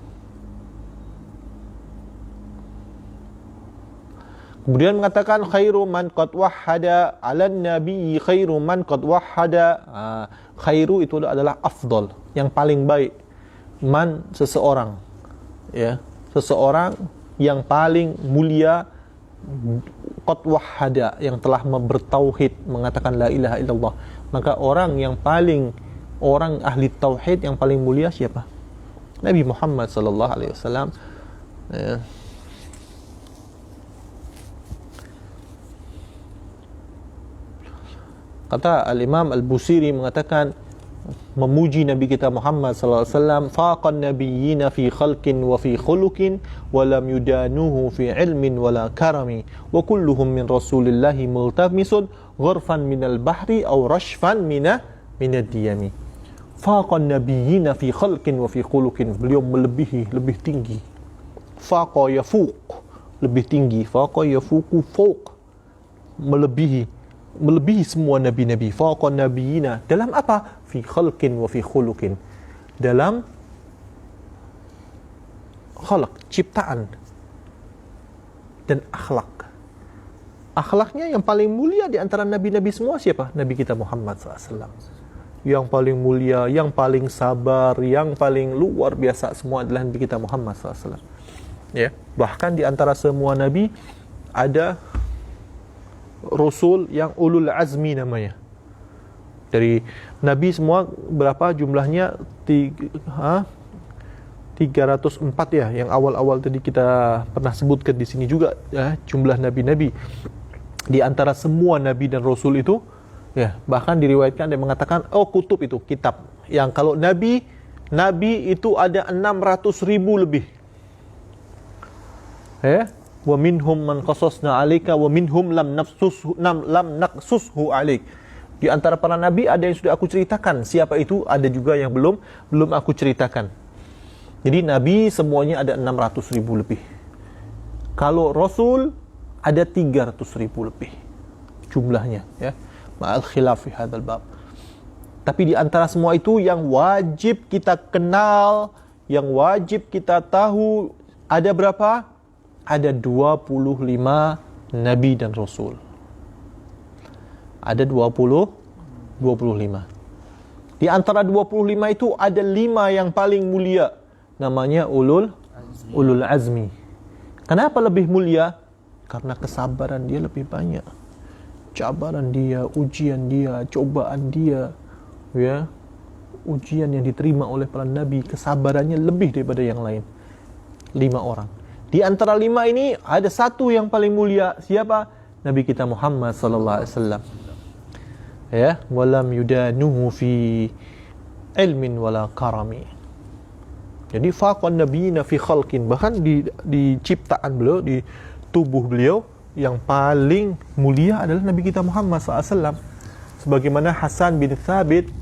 Kemudian mengatakan khairu man qad wahhada 'alan nabi, khairu man qad wahhada. Khairu itu adalah afdal, yang paling baik. Man, seseorang, ya, seseorang yang paling mulia, qad wahhada, yang telah bertauhid, mengatakan la ilaha illallah. Maka orang ahli tauhid yang paling mulia siapa? Nabi Muhammad sallallahu alaihi wasallam. Kata Al-Imam Al-Busiri mengatakan, memuji Nabi kita Muhammad sallallahu alaihi wasallam, faqan nabiyyina fi khalqin wa fi khuluqin wa lam yudanuhu fi ilmin wala karami wa kulluhum min rasulillahi multamisun ghurfan minal bahri aw rashfan minad diyami. Faqan nabiyyina fi khalqin wa fi khuluqin, beliau melebihi, lebih tinggi. Faqa yafuq, lebih tinggi. Faqa yafuqu fawq, melebihi semua nabi-nabi. Faqan nabiyyina dalam apa? Fi khalqin wa fi khuluqin, dalam khalq, ciptaan, dan akhlak. Akhlaknya yang paling mulia di antara nabi-nabi semua siapa? Nabi kita Muhammad SAW. Yang paling mulia, yang paling sabar, yang paling luar biasa semua adalah Nabi kita Muhammad SAW. Ya, bahkan di antara semua nabi ada Rasul yang ulul azmi namanya. Dari nabi semua berapa jumlahnya? 304 ya, yang awal-awal tadi kita pernah sebutkan di sini juga, ya, jumlah nabi-nabi. Di antara semua nabi dan rasul itu, ya, bahkan diriwayatkan dia mengatakan, kutub itu kitab. Yang kalau nabi itu ada 600.000 lebih. Ya, wa minhum man qasasna 'alaika wa minhum lam naqsushu 'alaik. Di antara para nabi ada yang sudah aku ceritakan, siapa itu? Ada juga yang belum aku ceritakan. Jadi nabi semuanya ada 600.000 lebih. Kalau rasul ada 300.000 lebih jumlahnya, ya. Ma'al khilaf fi hadzal bab. Tapi di antara semua itu yang wajib kita kenal, yang wajib kita tahu, ada berapa? Ada 25 nabi dan rasul. Ada 25. Di antara 25 itu ada 5 yang paling mulia. Namanya ulul azmi. Kenapa lebih mulia? Karena kesabaran dia lebih banyak. Cabaran dia, ujian dia, cobaan dia, ya, ujian yang diterima oleh para nabi, kesabarannya lebih daripada yang lain. 5 orang. Di antara 5 ini ada satu yang paling mulia. Siapa? Nabi kita Muhammad sallallahu alaihi wasallam. Ya, walam yudanuhu fi ilmin wala karami. Jadi faqan nabiyina fi khalqin, bahkan di ciptaan beliau, di tubuh beliau yang paling mulia adalah Nabi kita Muhammad SAW. Sebagaimana Hasan bin Thabit,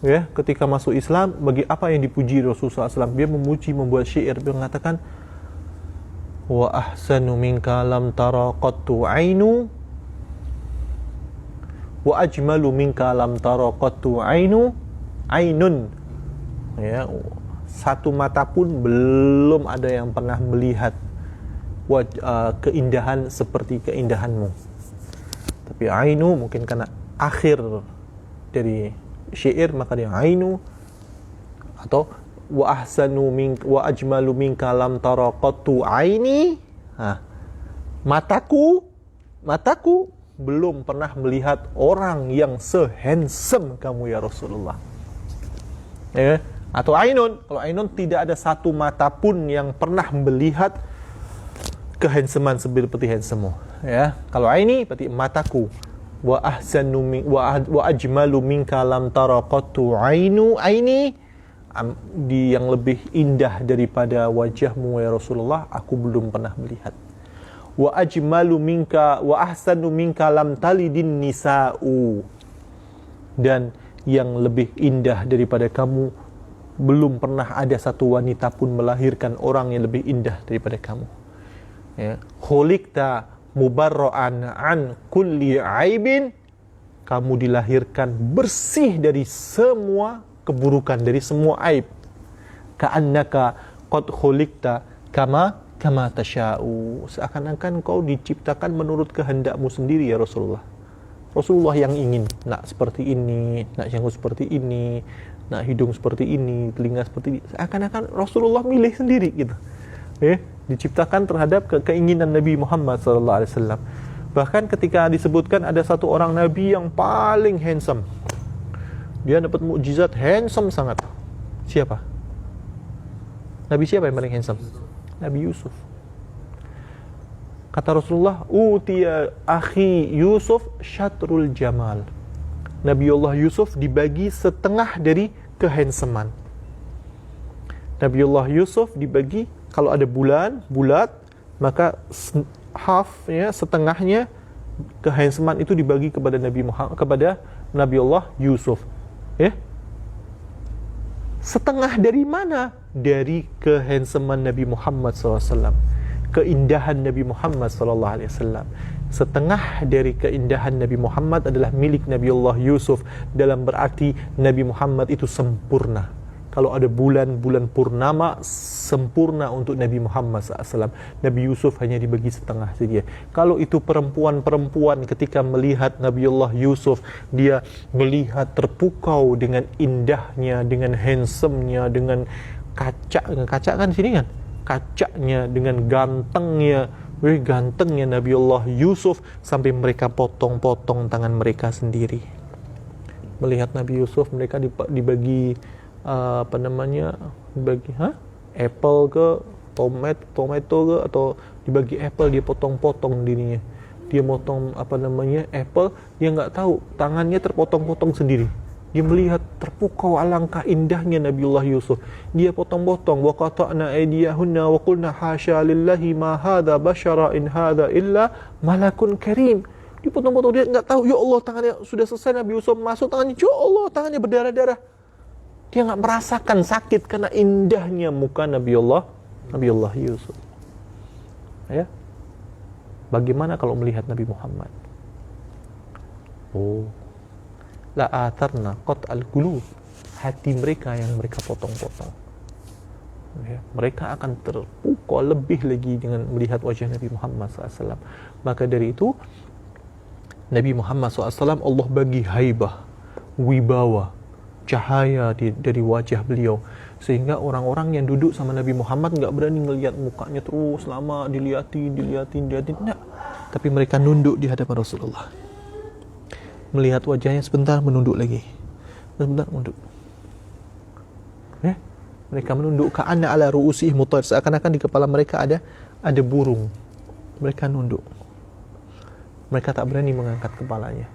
ya, ketika masuk Islam, bagi apa yang dipuji Rasulullah SAW, dia memuji, membuat syair, dia mengatakan, wa ahsanu minka lam tara qattu ainu, wa ajmalu minka lam tara qattu ainu, ainun, ya, satu mata pun belum ada yang pernah melihat keindahan seperti keindahanmu. Tapi ainu mungkin karena akhir dari syair, maka dia ainu. Atau wa ahsanu minka wa ajmalu minka lam tara qattu aini, mataku belum pernah melihat orang yang se-handsome kamu ya Rasulullah. Ya. Atau ainun, kalau ainun tidak ada satu mata pun yang pernah melihat kehandsoman seperti handsome, ya. Kalau aini berarti mataku. Wa ahsanu min wa ajmalu minka lam tara qattu aini, di yang lebih indah daripada wajahmu ya Rasulullah, aku belum pernah melihat. Wa ajmalu minka wa ahsanu minka lam talidin nisa'u, dan yang lebih indah daripada kamu, belum pernah ada satu wanita pun melahirkan orang yang lebih indah daripada kamu. Ya, khuliqta mubarra'an an kulli aibin, kamu dilahirkan bersih dari semua keburukan, dari semua aib. Ka'annaka qad khuliqta kama tasha'u, seakan-akan kau diciptakan menurut kehendakmu sendiri ya Rasulullah. Rasulullah yang ingin nak seperti ini, nak janggut seperti ini, nak hidung seperti ini, telinga seperti ini. Seakan-akan Rasulullah milih sendiri gitu. Diciptakan terhadap keinginan Nabi Muhammad SAW. Bahkan ketika disebutkan ada satu orang Nabi yang paling handsome, dia dapat mukjizat handsome sangat. Siapa? Nabi siapa yang paling handsome? Nabi Yusuf. Kata Rasulullah, utiya akhi Yusuf syatrul jamal. Nabiullah Yusuf dibagi setengah dari kehandsoman. Nabiullah Yusuf dibagi, kalau ada bulat, maka half, ya, setengahnya kehandsoman itu dibagi kepada Nabi Muhammad, kepada Nabiullah Yusuf. Ya. Setengah dari mana? Dari kehandsoman Nabi Muhammad SAW. Keindahan Nabi Muhammad SAW. Setengah dari keindahan Nabi Muhammad adalah milik Nabiullah Yusuf, dalam berarti Nabi Muhammad itu sempurna. Kalau ada bulan purnama, sempurna untuk Nabi Muhammad SAW. Nabi Yusuf hanya dibagi setengah saja. Kalau itu perempuan ketika melihat Nabiullah Yusuf, dia melihat terpukau dengan indahnya, dengan handsome-nya, dengan kaca kan sini kan? Kacanya, dengan gantengnya Nabiullah Yusuf, sampai mereka potong-potong tangan mereka sendiri. Melihat Nabi Yusuf, mereka dibagi dibagi apple ke tomato ke, atau dibagi apple, dia potong-potong dirinya. Dia motong apple, dia nggak tahu tangannya terpotong-potong sendiri. Dia melihat terpukau alangkah indahnya Nabiullah Yusuf. Dia potong-potong. Wa qata'na aydiyahunna wa qulna hasya lillahi ma hadha bashara in hadha illa malakun karim. Dia potong-potong, dia enggak tahu, ya Allah, tangannya sudah selesai. Nabi Yusuf masuk tangannya, ya Allah, tangannya berdarah-darah. Dia enggak merasakan sakit karena indahnya muka Nabiullah Yusuf. Ya. Bagaimana kalau melihat Nabi Muhammad? La atarna qat al-qulub, hati mereka yang mereka potong-potong. Ya, mereka akan terpukau lebih lagi dengan melihat wajah Nabi Muhammad SAW. Maka dari itu, Nabi Muhammad SAW Allah bagi haibah, wibawa, cahaya dari wajah beliau, sehingga orang-orang yang duduk sama Nabi Muhammad nggak berani ngelihat mukanya terus lama, dilihatin. Nggak. Tapi mereka nunduk di hadapan Rasulullah. Melihat wajahnya sebentar, menunduk lagi. Sebentar, menunduk. Mereka menunduk, ka'anna ala ru'usihim mutair, seakan-akan di kepala mereka ada burung. Mereka nunduk. Mereka tak berani mengangkat kepalanya.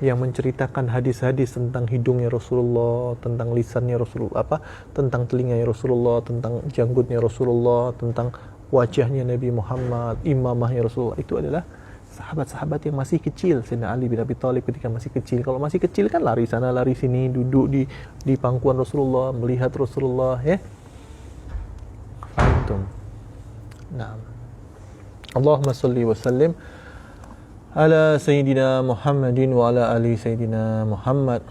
Yang menceritakan hadis-hadis tentang hidungnya Rasulullah, tentang lisannya Rasulullah, tentang telinganya Rasulullah, tentang janggutnya Rasulullah, tentang wajahnya Nabi Muhammad, imamahnya Rasulullah, itu adalah sahabat-sahabat yang masih kecil. Sayyidina Ali bin Abi Thalib ketika masih kecil. Kalau masih kecil kan lari sana lari sini, duduk di pangkuan Rasulullah, melihat Rasulullah, Fahimtum? Naam. Allahumma salli wa sallim ala Sayyidina Muhammadin wa ala ali Sayyidina Muhammad.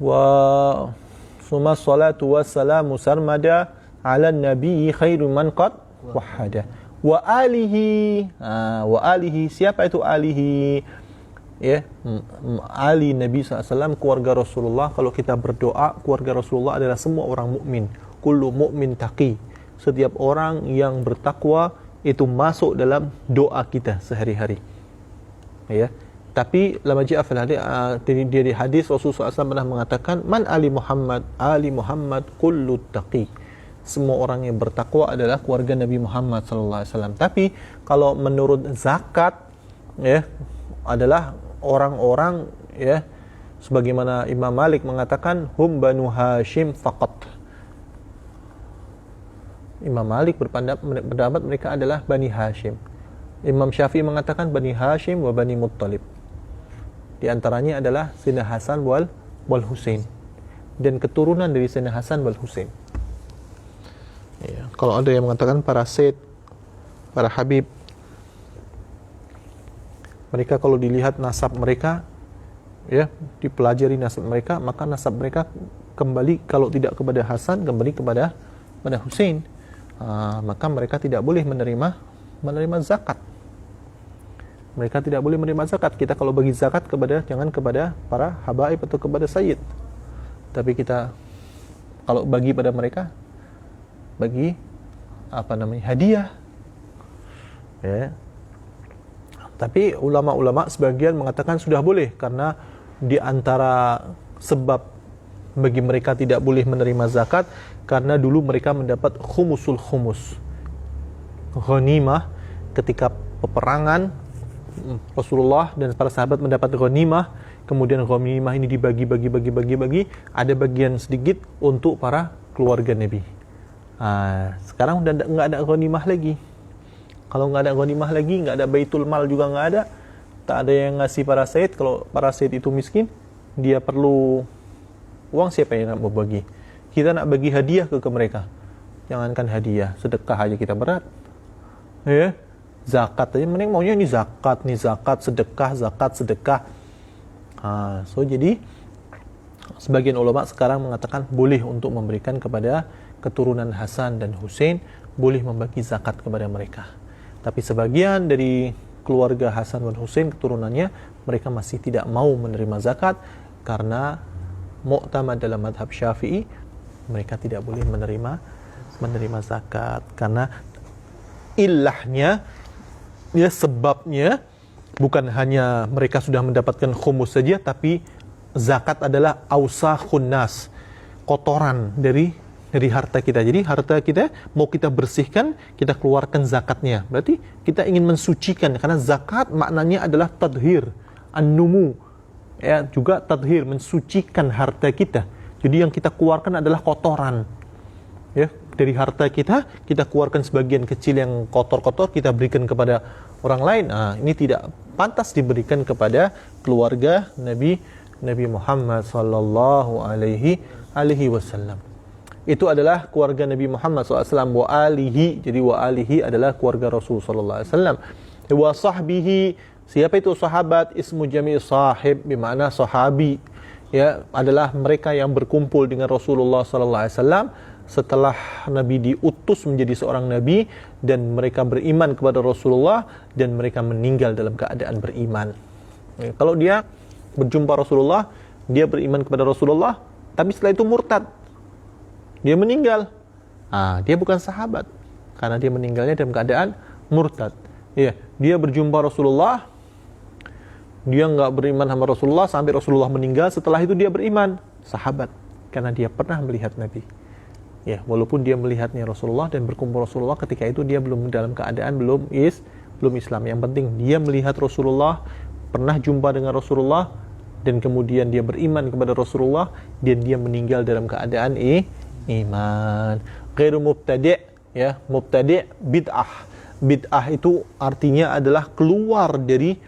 Wa summa salatu wassalamu sarmada ala nabi khairu man qad wahada wa alihi. Wa alihi, siapa itu alihi? Ali Nabi SAW, keluarga Rasulullah. Kalau kita berdoa, keluarga Rasulullah adalah semua orang mukmin. Kullu mu'min taqi, setiap orang yang bertakwa itu masuk dalam doa kita sehari-hari. Tapi lama ja'a fil hadis, di hadis Rasulullah SAW pernah mengatakan, man ali Muhammad kullu taqi, semua orang yang bertakwa adalah keluarga Nabi Muhammad SAW. Tapi kalau menurut zakat, adalah orang-orang, sebagaimana Imam Malik mengatakan, hum banu Hashim faqat. Imam Malik berpendapat mereka adalah Bani Hashim. Imam Syafi'i mengatakan Bani Hashim wa Bani Muttalib. Di antaranya adalah Sayyidina Hasan wal Husain, dan keturunan dari Sayyidina Hasan wal Husain. Kalau ada yang mengatakan para Sayyid, para Habib, mereka kalau dilihat nasab mereka, dipelajari nasab mereka, maka nasab mereka kembali, kalau tidak kepada Hasan, kembali kepada Husain. Maka mereka tidak boleh menerima zakat. Mereka tidak boleh menerima zakat. Kita kalau bagi zakat jangan kepada para habaib atau kepada sayyid. Tapi kita kalau bagi pada mereka, bagi hadiah. Tapi ulama-ulama sebagian mengatakan sudah boleh, karena di antara sebab bagi mereka tidak boleh menerima zakat, karena dulu mereka mendapat khumusul khumus, ghanimah. Ketika peperangan, Rasulullah dan para sahabat mendapat ghanimah, kemudian ghanimah ini dibagi, ada bagian sedikit untuk para keluarga Nabi. Sekarang udah nggak ada ghanimah lagi. Kalau nggak ada ghanimah lagi, nggak ada baitul mal juga nggak ada, tak ada yang ngasih para sayyid. Kalau para sayyid itu miskin, dia perlu uang, siapa yang nak berbagi? Kita nak bagi hadiah ke mereka. Jangankan hadiah, sedekah aja kita berat. Zakat aja, mending maunya ini zakat, sedekah. So jadi sebagian ulama sekarang mengatakan boleh untuk memberikan kepada keturunan Hasan dan Husain, boleh membagi zakat kepada mereka. Tapi sebagian dari keluarga Hasan dan Husain, keturunannya, mereka masih tidak mau menerima zakat, karena mu'tamad dalam madhab Syafi'i, mereka tidak boleh menerima zakat, karena ilahnya, sebabnya bukan hanya mereka sudah mendapatkan khumus saja, tapi zakat adalah ausakhun nas, kotoran dari harta kita. Jadi harta kita mau kita bersihkan, kita keluarkan zakatnya. Berarti kita ingin mensucikan, karena zakat maknanya adalah tadhir, an-numu, juga tadhir, mensucikan harta kita. Jadi yang kita keluarkan adalah kotoran. Dari harta kita keluarkan sebagian kecil yang kotor-kotor, kita berikan kepada orang lain. Ini tidak pantas diberikan kepada keluarga Nabi Muhammad sallallahu alaihi wasallam. Itu adalah keluarga Nabi Muhammad SAW. Wa alihi, jadi wa alihi adalah keluarga Rasul sallallahu alaihi wasallam. Wa sahbihi, siapa itu sahabat? Ismu jami' sahib, bermakna sahabi. Adalah mereka yang berkumpul dengan Rasulullah sallallahu alaihi wasallam setelah Nabi diutus menjadi seorang Nabi, dan mereka beriman kepada Rasulullah, dan mereka meninggal dalam keadaan beriman. Kalau dia berjumpa Rasulullah, dia beriman kepada Rasulullah, tapi setelah itu murtad, dia meninggal. Dia bukan sahabat karena dia meninggalnya dalam keadaan murtad. Ya, dia berjumpa Rasulullah, dia nggak beriman sama Rasulullah sampai Rasulullah meninggal. Setelah itu dia beriman, sahabat, karena dia pernah melihat Nabi. Ya, walaupun dia melihatnya Rasulullah dan berkumpul Rasulullah, ketika itu dia belum dalam keadaan belum Islam. Yang penting dia melihat Rasulullah, pernah jumpa dengan Rasulullah, dan kemudian dia beriman kepada Rasulullah, dan dia meninggal dalam keadaan iman. Ghairu mubtadi', ya, mubtadi' bid'ah. Bid'ah itu artinya adalah keluar dari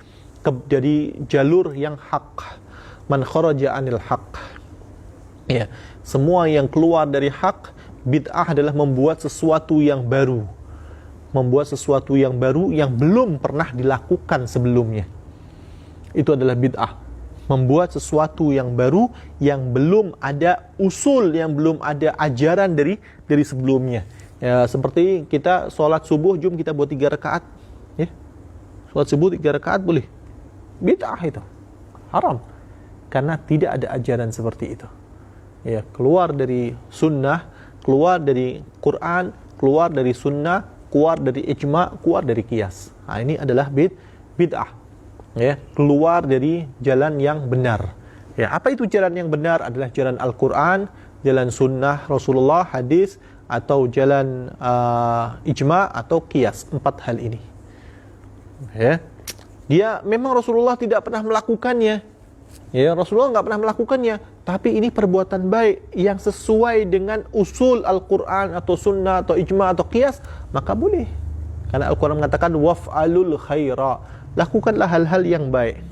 jalur yang hak. Man kharaja anil haq. Ya, semua yang keluar dari hak, bid'ah adalah membuat sesuatu yang baru. Membuat sesuatu yang baru yang belum pernah dilakukan sebelumnya. Itu adalah bid'ah. Membuat sesuatu yang baru yang belum ada usul, yang belum ada ajaran dari sebelumnya. Ya, seperti kita sholat subuh, jom kita buat 3 rakaat. Ya. Sholat subuh 3 rakaat boleh. Bid'ah itu. Haram. Karena tidak ada ajaran seperti itu. Ya, keluar dari sunnah, keluar dari Quran, keluar dari sunnah, keluar dari ijma', keluar dari qiyas. Ini adalah bid'ah. Ya, keluar dari jalan yang benar. Ya, apa itu jalan yang benar? Adalah jalan Al-Quran, jalan sunnah Rasulullah, hadis, atau jalan ijma' atau qiyas. 4 hal ini. Ya. Dia memang Rasulullah tidak pernah melakukannya. Ya, Rasulullah nggak pernah melakukannya, tapi ini perbuatan baik yang sesuai dengan usul Al-Quran atau sunnah atau ijma' atau qiyas, maka boleh. Karena Al-Quran mengatakan waf'alul khaira. Lakukanlah hal-hal yang baik.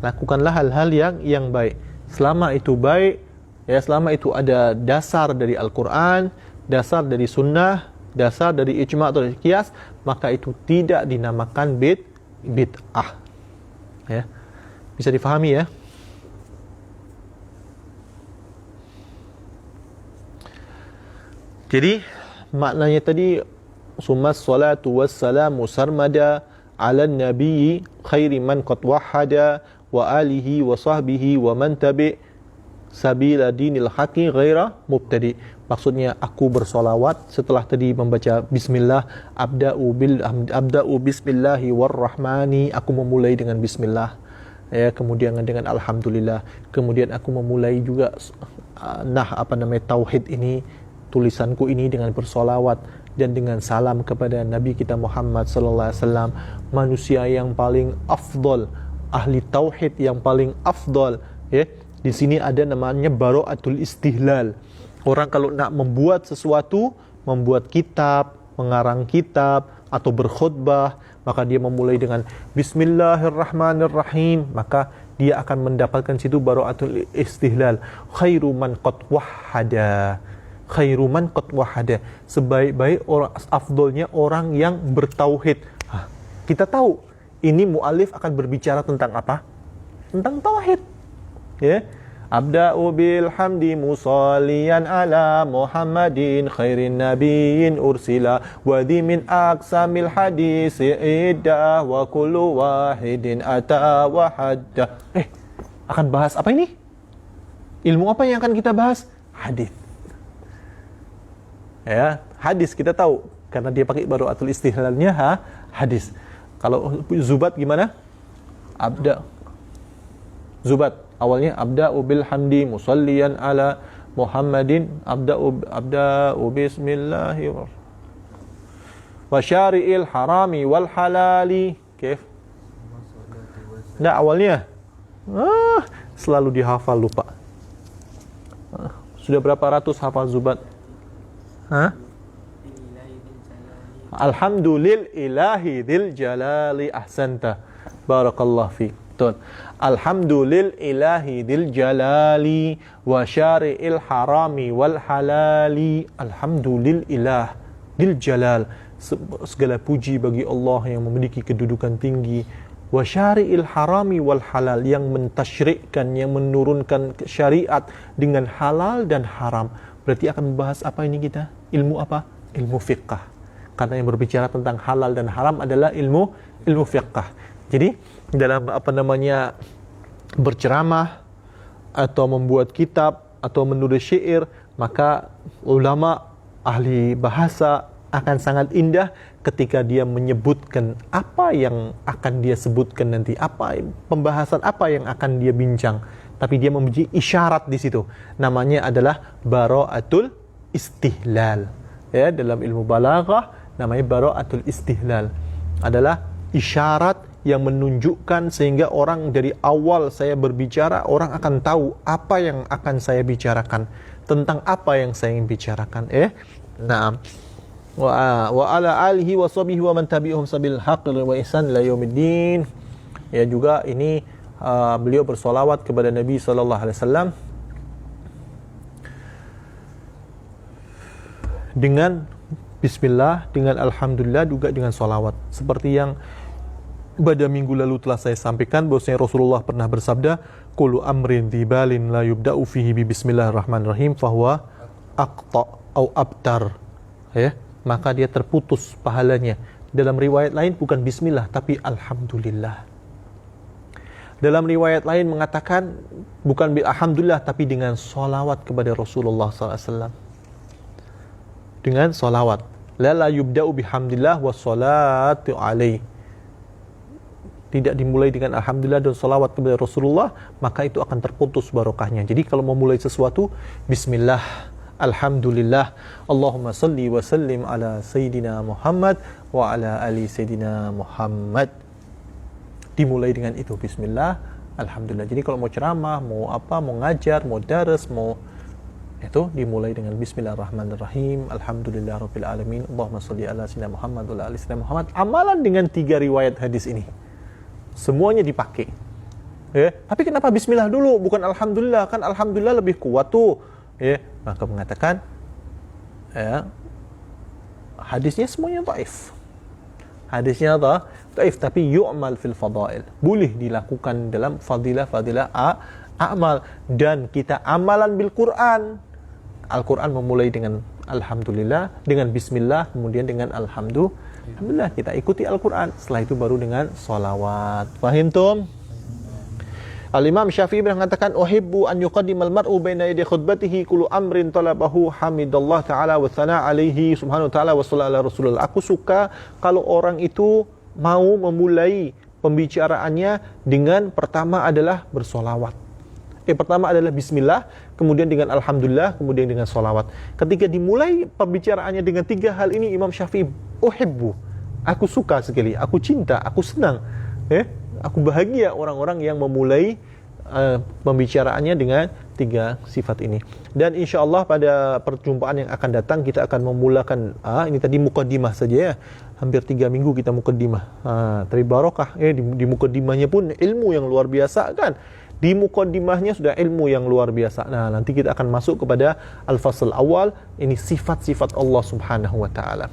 Lakukanlah hal-hal yang baik. Selama itu baik, ya, selama itu ada dasar dari Al-Quran, dasar dari sunnah, dasar dari ijma' atau dari qiyas, maka itu tidak dinamakan bid'ah. Ya. Bisa difahami ya? Jadi maknanya tadi, summa salatu wassalamu sarmada ala nabiyyi khairi man qad wahhada wa alihi wa sahbihi wa man tabi' sabila dinil haqi ghaira mubtadi. Maksudnya aku bersolawat setelah tadi membaca bismillah, abda'u bismillahi warrahmani, aku memulai dengan bismillah. Ya, kemudian dengan alhamdulillah, kemudian aku memulai juga tauhid ini, tulisanku ini dengan bersolawat dan dengan salam kepada Nabi kita Muhammad sallallahu alaihi wasallam, manusia yang paling afdol, ahli tauhid yang paling afdol. Ya, di sini ada namanya bara'atul istihlal. Orang kalau nak membuat sesuatu, membuat kitab, mengarang kitab atau berkhutbah, maka dia memulai dengan bismillahirrahmanirrahim, maka dia akan mendapatkan situ bara'atul istihlal. Khairu man qad wahhada. Khairu man qad wahhada. Sebaik-baik orang, afdolnya orang yang bertauhid. Kita tahu ini muallif akan berbicara tentang apa? Tentang tauhid. Ya. Abda'u bilhamdi musalliyan ala Muhammadin khairin nabiyyin ursila wa di min aqsamil hadisi iddah wa kullu wahidin ata wa hadda. Akan bahas apa ini? Ilmu apa yang akan kita bahas? Hadis. Ya, hadis kita tahu karena dia pakai bara'atul istihlalnya hadis. Kalau Zubat gimana? Zubat awalnya abda'u bil hamdi musalliyan ala Muhammadin, abda'u bismillahir wa syari'il harami wal halali. Kif? Nah, awalnya selalu dihafal, lupa. Sudah berapa ratus hafal Zubat? Alhamdulillahi dzil jalali ahsanta. Barakallahu fi. Betul. Alhamdulillahi dzil jalali wa syari'il harami wal halali. Alhamdulillah dzil jalal. Segala puji bagi Allah yang memiliki kedudukan tinggi. Wa syari'il harami wal halal, yang mentasyri'kan, yang menurunkan syariat dengan halal dan haram. Berarti akan membahas apa ini kita? Ilmu apa? Ilmu fiqh. Karena yang berbicara tentang halal dan haram adalah ilmu fiqh. Jadi dalam berceramah, atau membuat kitab atau menulis syair, maka ulama ahli bahasa akan sangat indah ketika dia menyebutkan apa yang akan dia sebutkan nanti, apa pembahasan apa yang akan dia bincang, tapi dia memberi isyarat di situ. Namanya adalah bara'atul istihlal. Ya, dalam ilmu balaghah namanya bara'atul istihlal. Adalah isyarat yang menunjukkan sehingga orang dari awal saya berbicara, orang akan tahu apa yang akan saya bicarakan, tentang apa yang saya ingin bicarakan. Naam. Wa ala alihi wa sahbihi wa man tabi'uhum sabil haqq wa ihsan ila yaumiddin. Ya, juga ini beliau bersolawat kepada Nabi sallallahu alaihi wasallam dengan bismillah, dengan alhamdulillah, juga dengan solawat. Seperti yang pada minggu lalu telah saya sampaikan, bahwasanya Rasulullah pernah bersabda, kullu amrin dzibalin la yubda'u fihi bi bismillahirrahmanirrahim fahuwa aqta au abtar. Ya, maka dia terputus pahalanya. Dalam riwayat lain bukan bismillah tapi alhamdulillah. Dalam riwayat lain mengatakan bukan alhamdulillah tapi dengan solawat kepada Rasulullah SAW. Dengan solawat. La yubda'u bihamdillah wa salatu alaih. Tidak dimulai dengan alhamdulillah dan salawat kepada Rasulullah, maka itu akan terputus barokahnya. Jadi kalau mau mulai sesuatu, bismillah, alhamdulillah, Allahumma salli wa sallim ala Sayyidina Muhammad wa ala ali Sayyidina Muhammad. Dimulai dengan itu, bismillah, alhamdulillah. Jadi kalau mau ceramah, mau apa, mau ngajar, mau daras, mau itu dimulai dengan bismillahirrahmanirrahim, alhamdulillah rabbil alamin, Allahumma salli ala Sayyidina Muhammad wa ala ali Sayyidina Muhammad. Amalan dengan 3 riwayat hadis ini semuanya dipakai. Ya, tapi kenapa bismillah dulu bukan alhamdulillah? Kan alhamdulillah lebih kuat tuh. Ya, maka mengatakan ya, hadisnya semuanya dhaif. Hadisnya dhaif tapi yu'mal fil fadail. Boleh dilakukan dalam fadilah-fadilah amal, dan kita amalan bil Quran. Al-Quran memulai dengan alhamdulillah, dengan bismillah, kemudian dengan alhamdulillah kita ikuti Al-Quran. Setelah itu baru dengan salawat. Fahim tum? Al-Imam Syafi'i mengatakan, uhibbu an yuqaddimal mar'u baina yaday khutbatihi kullu amrin talabahu hamidallah ta'ala wa thana alaihi subhanahu wa ta'ala wa sallallahu ala rasulullah. Aku suka kalau orang itu mau memulai pembicaraannya dengan pertama adalah bersolawat. Pertama adalah bismillah, kemudian dengan alhamdulillah, kemudian dengan salawat. Ketika dimulai pembicaraannya dengan 3 hal ini, Imam Syafi'i, uhibbu, aku suka sekali, aku cinta, aku senang, aku bahagia orang-orang yang memulai pembicaraannya dengan 3 sifat ini. Dan insyaAllah pada perjumpaan yang akan datang kita akan memulakan, ini tadi mukaddimah saja ya, hampir 3 minggu kita mukaddimah, tapi barokah, di mukaddimahnya pun ilmu yang luar biasa kan. Di mukaddimahnya sudah ilmu yang luar biasa. Nah, nanti kita akan masuk kepada al-fasl awal. Ini sifat-sifat Allah subhanahu wa ta'ala.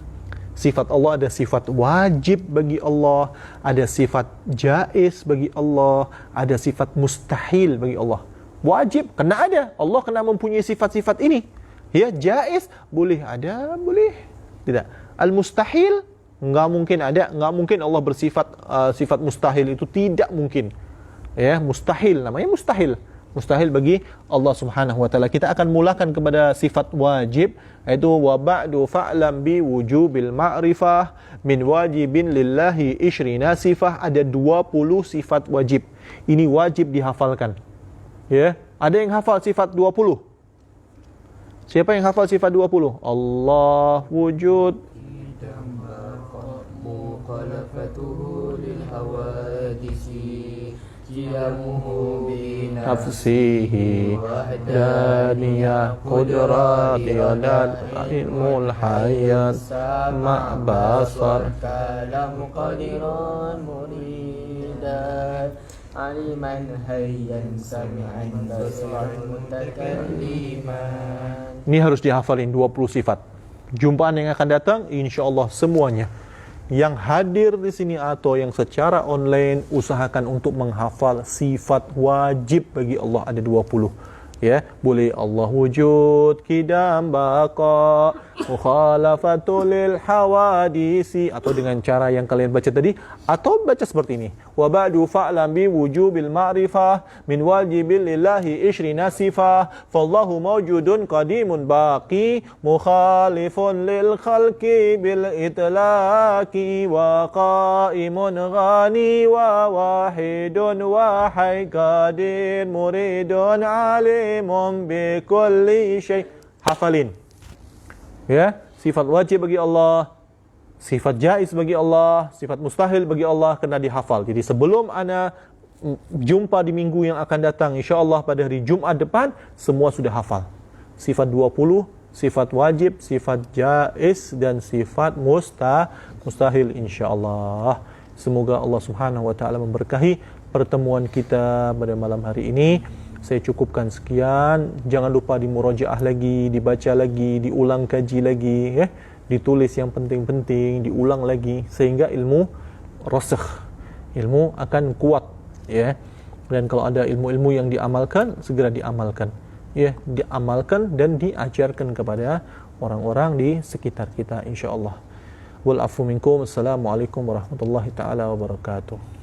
Sifat Allah, ada sifat wajib bagi Allah, ada sifat jaiz bagi Allah, ada sifat mustahil bagi Allah. Wajib, kena ada. Allah kena mempunyai sifat-sifat ini. Ya, jaiz, boleh ada, boleh tidak. Al-mustahil, enggak mungkin ada, enggak mungkin Allah bersifat sifat mustahil, itu tidak mungkin. Ya, mustahil, namanya mustahil. Mustahil bagi Allah Subhanahu wa taala. Kita akan mulakan kepada sifat wajib, yaitu wa ba'du fa'lam bi wujubil ma'rifah min wajibin lillahi ishrina sifah. Ada 20 sifat wajib. Ini wajib dihafalkan. Ya, ada yang hafal sifat 20? Siapa yang hafal sifat 20? Allah wujud, mukhalafatuhu lil hawadisi, qiyamuhu bi nafsihi wahdaniyah qudrati dan ilmul hayat sama basar kalam qadiran muridan aliman hayyan sami'an basiran mutakalliman. Ini harus dihafalin 20 sifat. Jumpaan yang akan datang insyaallah semuanya yang hadir di sini atau yang secara online, usahakan untuk menghafal sifat wajib bagi Allah ada 20. Ya, boleh Allah wujud, qidam, baqa, mukhalafatul lil hawadisi, atau dengan cara yang kalian baca tadi, atau baca seperti ini, wa ba'du fa'lam bi wujubil ma'rifah min wajibil lillahi ishrina sifah fallahu mawjudun qadimun baqi mukhalifun lil khalqi bil itlaqi wa qaimun ghani wa wahidun wa hayy qadir muridun alimun bi kulli syai'. Hafalin. Ya, sifat wajib bagi Allah, sifat jaiz bagi Allah, sifat mustahil bagi Allah kena dihafal. Jadi sebelum ana jumpa di minggu yang akan datang, insya-Allah pada hari Jumat depan, semua sudah hafal. Sifat 20, sifat wajib, sifat jaiz dan sifat mustahil insya-Allah. Semoga Allah Subhanahu wa taala memberkahi pertemuan kita pada malam hari ini. Saya cukupkan sekian. Jangan lupa dimurajaah lagi, dibaca lagi, diulang kaji lagi, ya. Ditulis yang penting-penting, diulang lagi sehingga ilmu rasakh, ilmu akan kuat, ya. Dan kalau ada ilmu-ilmu yang diamalkan, segera diamalkan, ya, diamalkan dan diajarkan kepada orang-orang di sekitar kita insyaallah. Wal afu minkum. Assalamualaikum warahmatullahi taala wabarakatuh.